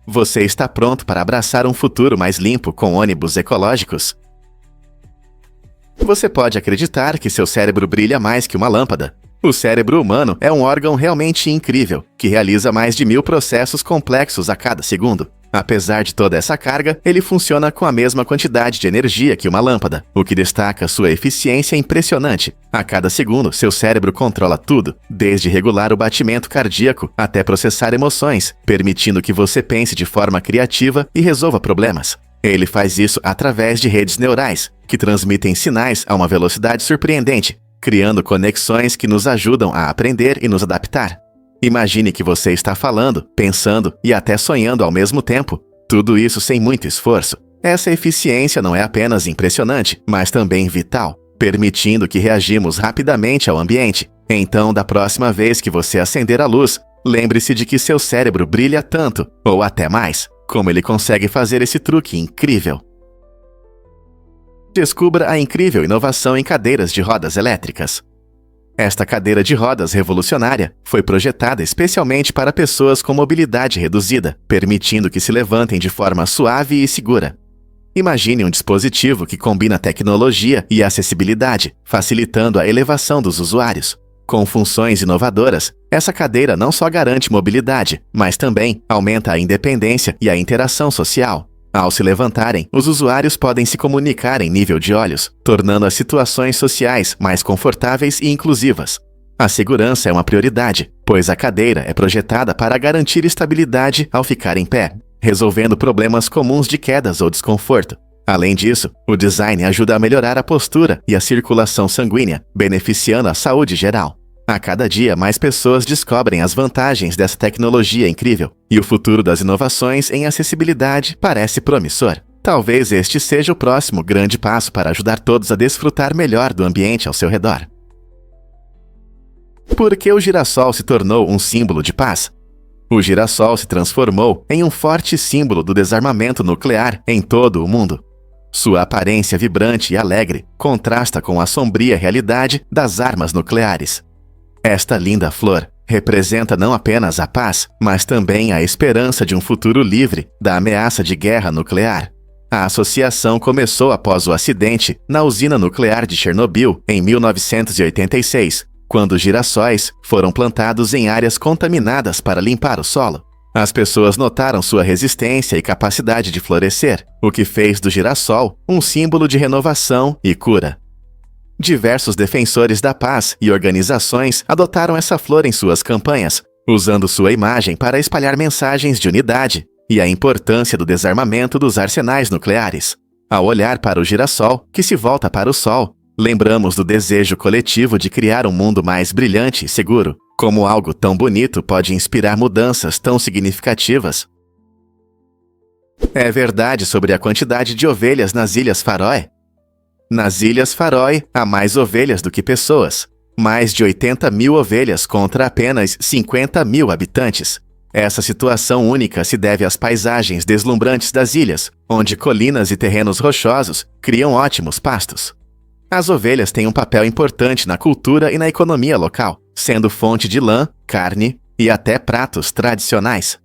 Você está pronto para abraçar um futuro mais limpo com ônibus ecológicos? Você pode acreditar que seu cérebro brilha mais que uma lâmpada. O cérebro humano é um órgão realmente incrível, que realiza mais de 1000 processos complexos a cada segundo. Apesar de toda essa carga, ele funciona com a mesma quantidade de energia que uma lâmpada, o que destaca sua eficiência impressionante. A cada segundo, seu cérebro controla tudo, desde regular o batimento cardíaco até processar emoções, permitindo que você pense de forma criativa e resolva problemas. Ele faz isso através de redes neurais, que transmitem sinais a uma velocidade surpreendente, criando conexões que nos ajudam a aprender e nos adaptar. Imagine que você está falando, pensando e até sonhando ao mesmo tempo. Tudo isso sem muito esforço. Essa eficiência não é apenas impressionante, mas também vital, permitindo que reagimos rapidamente ao ambiente. Então, da próxima vez que você acender a luz, lembre-se de que seu cérebro brilha tanto, ou até mais, como ele consegue fazer esse truque incrível. Descubra a incrível inovação em cadeiras de rodas elétricas. Esta cadeira de rodas revolucionária foi projetada especialmente para pessoas com mobilidade reduzida, permitindo que se levantem de forma suave e segura. Imagine um dispositivo que combina tecnologia e acessibilidade, facilitando a elevação dos usuários. Com funções inovadoras, essa cadeira não só garante mobilidade, mas também aumenta a independência e a interação social. Ao se levantarem, os usuários podem se comunicar em nível de olhos, tornando as situações sociais mais confortáveis e inclusivas. A segurança é uma prioridade, pois a cadeira é projetada para garantir estabilidade ao ficar em pé, resolvendo problemas comuns de quedas ou desconforto. Além disso, o design ajuda a melhorar a postura e a circulação sanguínea, beneficiando a saúde geral. A cada dia, mais pessoas descobrem as vantagens dessa tecnologia incrível, e o futuro das inovações em acessibilidade parece promissor. Talvez este seja o próximo grande passo para ajudar todos a desfrutar melhor do ambiente ao seu redor. Por que o girassol se tornou um símbolo de paz? O girassol se transformou em um forte símbolo do desarmamento nuclear em todo o mundo. Sua aparência vibrante e alegre contrasta com a sombria realidade das armas nucleares. Esta linda flor representa não apenas a paz, mas também a esperança de um futuro livre da ameaça de guerra nuclear. A associação começou após o acidente na usina nuclear de Chernobyl, em 1986, quando girassóis foram plantados em áreas contaminadas para limpar o solo. As pessoas notaram sua resistência e capacidade de florescer, o que fez do girassol um símbolo de renovação e cura. Diversos defensores da paz e organizações adotaram essa flor em suas campanhas, usando sua imagem para espalhar mensagens de unidade e a importância do desarmamento dos arsenais nucleares. Ao olhar para o girassol, que se volta para o sol, lembramos do desejo coletivo de criar um mundo mais brilhante e seguro. Como algo tão bonito pode inspirar mudanças tão significativas? É verdade sobre a quantidade de ovelhas nas Ilhas Faroe? Nas Ilhas Faroe, há mais ovelhas do que pessoas. Mais de 80 mil ovelhas contra apenas 50 mil habitantes. Essa situação única se deve às paisagens deslumbrantes das ilhas, onde colinas e terrenos rochosos criam ótimos pastos. As ovelhas têm um papel importante na cultura e na economia local, sendo fonte de lã, carne, e até pratos tradicionais.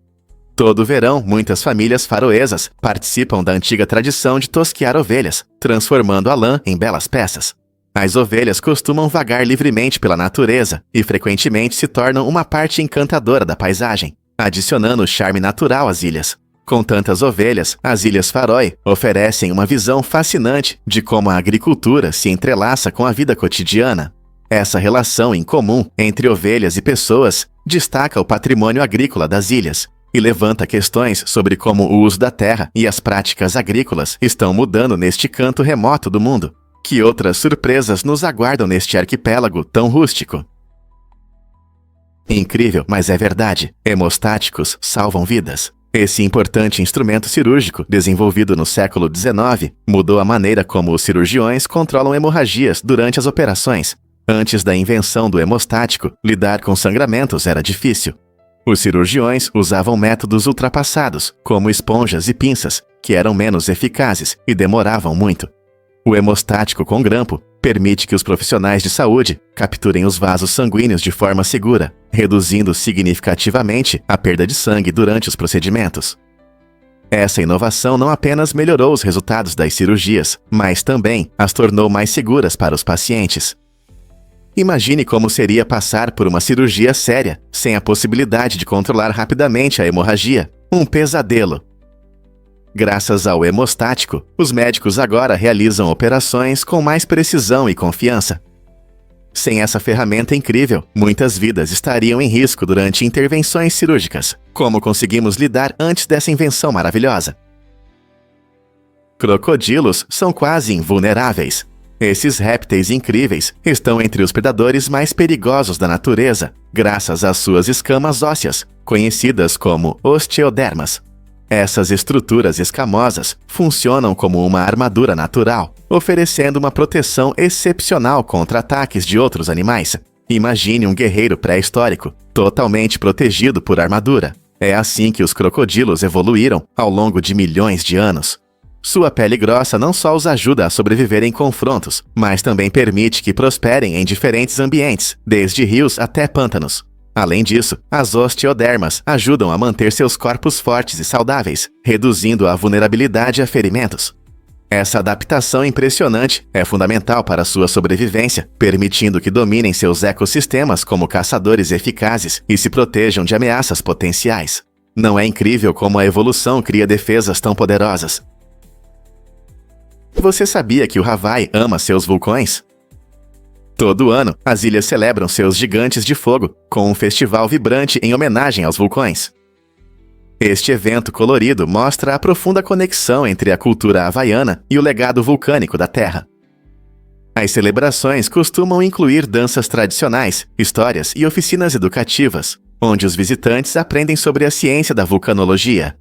Todo verão, muitas famílias faroesas participam da antiga tradição de tosquiar ovelhas, transformando a lã em belas peças. As ovelhas costumam vagar livremente pela natureza e frequentemente se tornam uma parte encantadora da paisagem, adicionando charme natural às ilhas. Com tantas ovelhas, as Ilhas Faroe oferecem uma visão fascinante de como a agricultura se entrelaça com a vida cotidiana. Essa relação em comum entre ovelhas e pessoas destaca o patrimônio agrícola das ilhas e levanta questões sobre como o uso da terra e as práticas agrícolas estão mudando neste canto remoto do mundo. Que outras surpresas nos aguardam neste arquipélago tão rústico? Incrível, mas é verdade. Hemostáticos salvam vidas. Esse importante instrumento cirúrgico, desenvolvido no século XIX, mudou a maneira como os cirurgiões controlam hemorragias durante as operações. Antes da invenção do hemostático, lidar com sangramentos era difícil. Os cirurgiões usavam métodos ultrapassados, como esponjas e pinças, que eram menos eficazes e demoravam muito. O hemostático com grampo permite que os profissionais de saúde capturem os vasos sanguíneos de forma segura, reduzindo significativamente a perda de sangue durante os procedimentos. Essa inovação não apenas melhorou os resultados das cirurgias, mas também as tornou mais seguras para os pacientes. Imagine como seria passar por uma cirurgia séria, sem a possibilidade de controlar rapidamente a hemorragia. Um pesadelo. Graças ao hemostático, os médicos agora realizam operações com mais precisão e confiança. Sem essa ferramenta incrível, muitas vidas estariam em risco durante intervenções cirúrgicas. Como conseguimos lidar antes dessa invenção maravilhosa? Crocodilos são quase invulneráveis. Esses répteis incríveis estão entre os predadores mais perigosos da natureza, graças às suas escamas ósseas, conhecidas como osteodermas. Essas estruturas escamosas funcionam como uma armadura natural, oferecendo uma proteção excepcional contra ataques de outros animais. Imagine um guerreiro pré-histórico, totalmente protegido por armadura. É assim que os crocodilos evoluíram ao longo de milhões de anos. Sua pele grossa não só os ajuda a sobreviver em confrontos, mas também permite que prosperem em diferentes ambientes, desde rios até pântanos. Além disso, as osteodermas ajudam a manter seus corpos fortes e saudáveis, reduzindo a vulnerabilidade a ferimentos. Essa adaptação impressionante é fundamental para sua sobrevivência, permitindo que dominem seus ecossistemas como caçadores eficazes e se protejam de ameaças potenciais. Não é incrível como a evolução cria defesas tão poderosas? Você sabia que o Havaí ama seus vulcões? Todo ano, as ilhas celebram seus gigantes de fogo, com um festival vibrante em homenagem aos vulcões. Este evento colorido mostra a profunda conexão entre a cultura havaiana e o legado vulcânico da Terra. As celebrações costumam incluir danças tradicionais, histórias e oficinas educativas, onde os visitantes aprendem sobre a ciência da vulcanologia.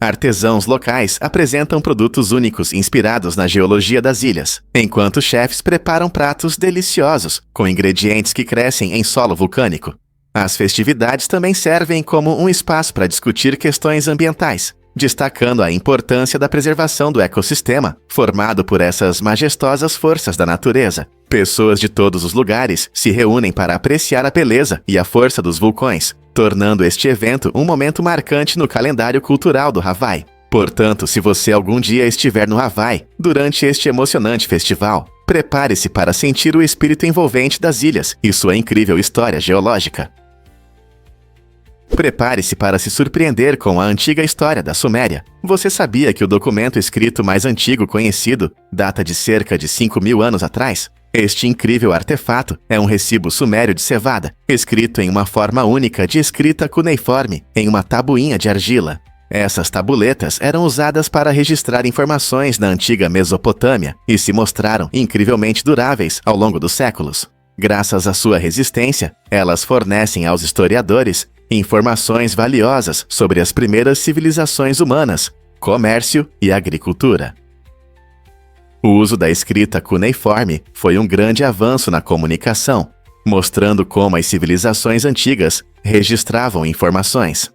Artesãos locais apresentam produtos únicos inspirados na geologia das ilhas, enquanto chefes preparam pratos deliciosos com ingredientes que crescem em solo vulcânico. As festividades também servem como um espaço para discutir questões ambientais, destacando a importância da preservação do ecossistema formado por essas majestosas forças da natureza. Pessoas de todos os lugares se reúnem para apreciar a beleza e a força dos vulcões, tornando este evento um momento marcante no calendário cultural do Havaí. Portanto, se você algum dia estiver no Havaí, durante este emocionante festival, prepare-se para sentir o espírito envolvente das ilhas e sua incrível história geológica. Prepare-se para se surpreender com a antiga história da Suméria. Você sabia que o documento escrito mais antigo conhecido data de cerca de 5.000 anos atrás? Este incrível artefato é um recibo sumério de cevada, escrito em uma forma única de escrita cuneiforme, em uma tabuinha de argila. Essas tabuletas eram usadas para registrar informações da antiga Mesopotâmia e se mostraram incrivelmente duráveis ao longo dos séculos. Graças à sua resistência, elas fornecem aos historiadores informações valiosas sobre as primeiras civilizações humanas, comércio e agricultura. O uso da escrita cuneiforme foi um grande avanço na comunicação, mostrando como as civilizações antigas registravam informações.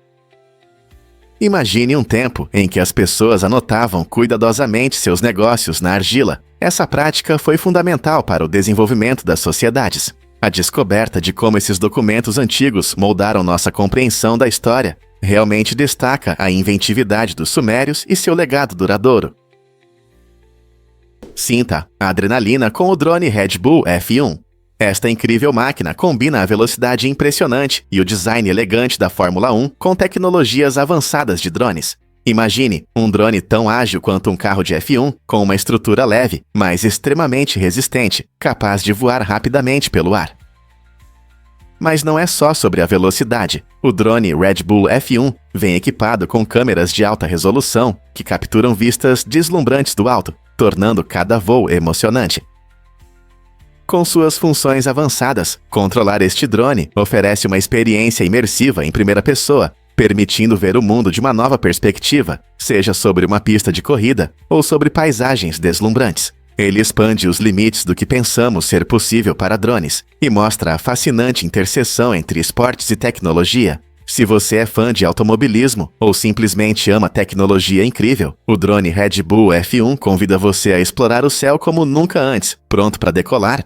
Imagine um tempo em que as pessoas anotavam cuidadosamente seus negócios na argila. Essa prática foi fundamental para o desenvolvimento das sociedades. A descoberta de como esses documentos antigos moldaram nossa compreensão da história realmente destaca a inventividade dos sumérios e seu legado duradouro. Sinta a adrenalina com o drone Red Bull F1. Esta incrível máquina combina a velocidade impressionante e o design elegante da Fórmula 1 com tecnologias avançadas de drones. Imagine um drone tão ágil quanto um carro de F1, com uma estrutura leve, mas extremamente resistente, capaz de voar rapidamente pelo ar. Mas não é só sobre a velocidade. O drone Red Bull F1 vem equipado com câmeras de alta resolução que capturam vistas deslumbrantes do alto, tornando cada voo emocionante. Com suas funções avançadas, controlar este drone oferece uma experiência imersiva em primeira pessoa, permitindo ver o mundo de uma nova perspectiva, seja sobre uma pista de corrida ou sobre paisagens deslumbrantes. Ele expande os limites do que pensamos ser possível para drones e mostra a fascinante interseção entre esportes e tecnologia. Se você é fã de automobilismo ou simplesmente ama tecnologia incrível, o drone Red Bull F1 convida você a explorar o céu como nunca antes, pronto para decolar.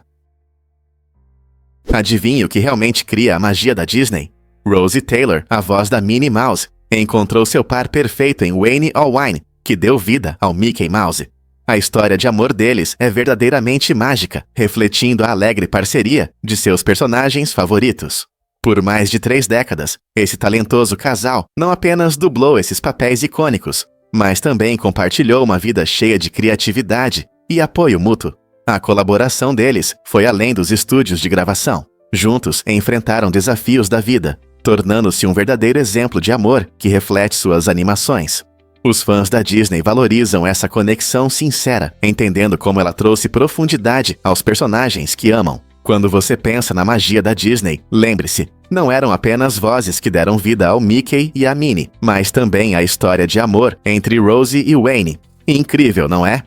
Adivinhe o que realmente cria a magia da Disney? Rosie Taylor, a voz da Minnie Mouse, encontrou seu par perfeito em Wayne Allwine, que deu vida ao Mickey Mouse. A história de amor deles é verdadeiramente mágica, refletindo a alegre parceria de seus personagens favoritos. Por mais de 3 décadas, esse talentoso casal não apenas dublou esses papéis icônicos, mas também compartilhou uma vida cheia de criatividade e apoio mútuo. A colaboração deles foi além dos estúdios de gravação. Juntos enfrentaram desafios da vida, tornando-se um verdadeiro exemplo de amor que reflete suas animações. Os fãs da Disney valorizam essa conexão sincera, entendendo como ela trouxe profundidade aos personagens que amam. Quando você pensa na magia da Disney, lembre-se, não eram apenas vozes que deram vida ao Mickey e à Minnie, mas também a história de amor entre Rosie e Wayne. Incrível, não é?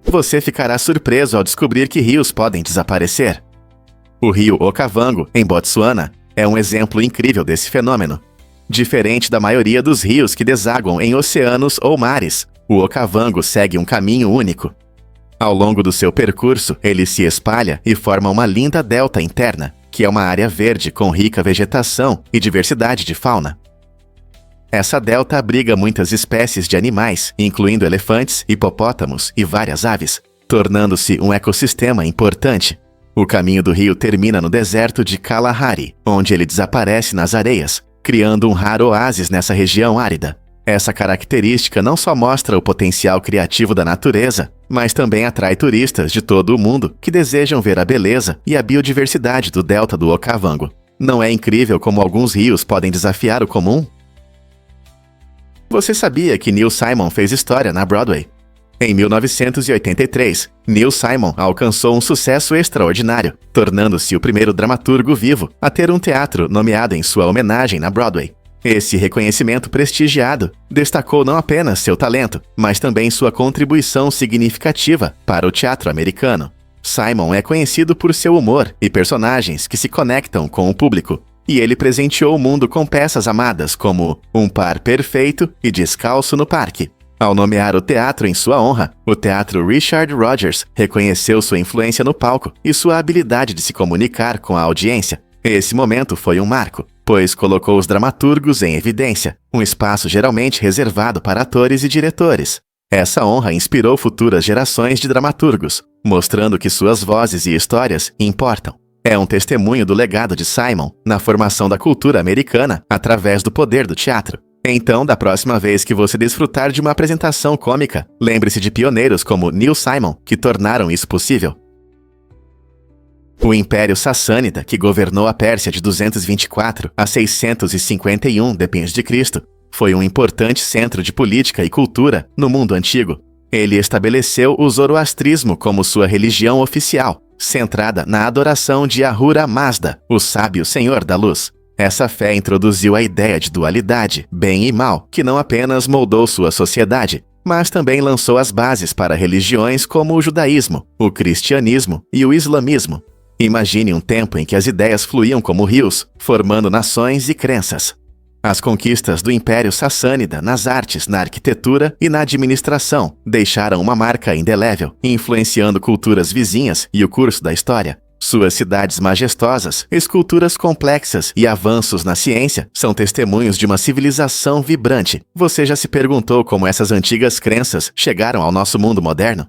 Você ficará surpreso ao descobrir que rios podem desaparecer. O rio Okavango, em Botsuana, é um exemplo incrível desse fenômeno. Diferente da maioria dos rios que desaguam em oceanos ou mares, o Okavango segue um caminho único. Ao longo do seu percurso, ele se espalha e forma uma linda delta interna, que é uma área verde com rica vegetação e diversidade de fauna. Essa delta abriga muitas espécies de animais, incluindo elefantes, hipopótamos e várias aves, tornando-se um ecossistema importante. O caminho do rio termina no deserto de Kalahari, onde ele desaparece nas areias, criando um raro oásis nessa região árida. Essa característica não só mostra o potencial criativo da natureza, mas também atrai turistas de todo o mundo que desejam ver a beleza e a biodiversidade do delta do Okavango. Não é incrível como alguns rios podem desafiar o comum? Você sabia que Neil Simon fez história na Broadway? Em 1983, Neil Simon alcançou um sucesso extraordinário, tornando-se o primeiro dramaturgo vivo a ter um teatro nomeado em sua homenagem na Broadway. Esse reconhecimento prestigiado destacou não apenas seu talento, mas também sua contribuição significativa para o teatro americano. Simon é conhecido por seu humor e personagens que se conectam com o público, e ele presenteou o mundo com peças amadas como Um Par Perfeito e Descalço no Parque. Ao nomear o teatro em sua honra, o Teatro Richard Rodgers reconheceu sua influência no palco e sua habilidade de se comunicar com a audiência. Esse momento foi um marco, pois colocou os dramaturgos em evidência, um espaço geralmente reservado para atores e diretores. Essa honra inspirou futuras gerações de dramaturgos, mostrando que suas vozes e histórias importam. É um testemunho do legado de Simon na formação da cultura americana através do poder do teatro. Então, da próxima vez que você desfrutar de uma apresentação cômica, lembre-se de pioneiros como Neil Simon, que tornaram isso possível. O Império Sassânida, que governou a Pérsia de 224 a 651 d.C., foi um importante centro de política e cultura no mundo antigo. Ele estabeleceu o zoroastrismo como sua religião oficial, centrada na adoração de Ahura Mazda, o sábio senhor da luz. Essa fé introduziu a ideia de dualidade, bem e mal, que não apenas moldou sua sociedade, mas também lançou as bases para religiões como o judaísmo, o cristianismo e o islamismo. Imagine um tempo em que as ideias fluíam como rios, formando nações e crenças. As conquistas do Império Sassânida nas artes, na arquitetura e na administração deixaram uma marca indelével, influenciando culturas vizinhas e o curso da história. Suas cidades majestosas, esculturas complexas e avanços na ciência são testemunhos de uma civilização vibrante. Você já se perguntou como essas antigas crenças chegaram ao nosso mundo moderno?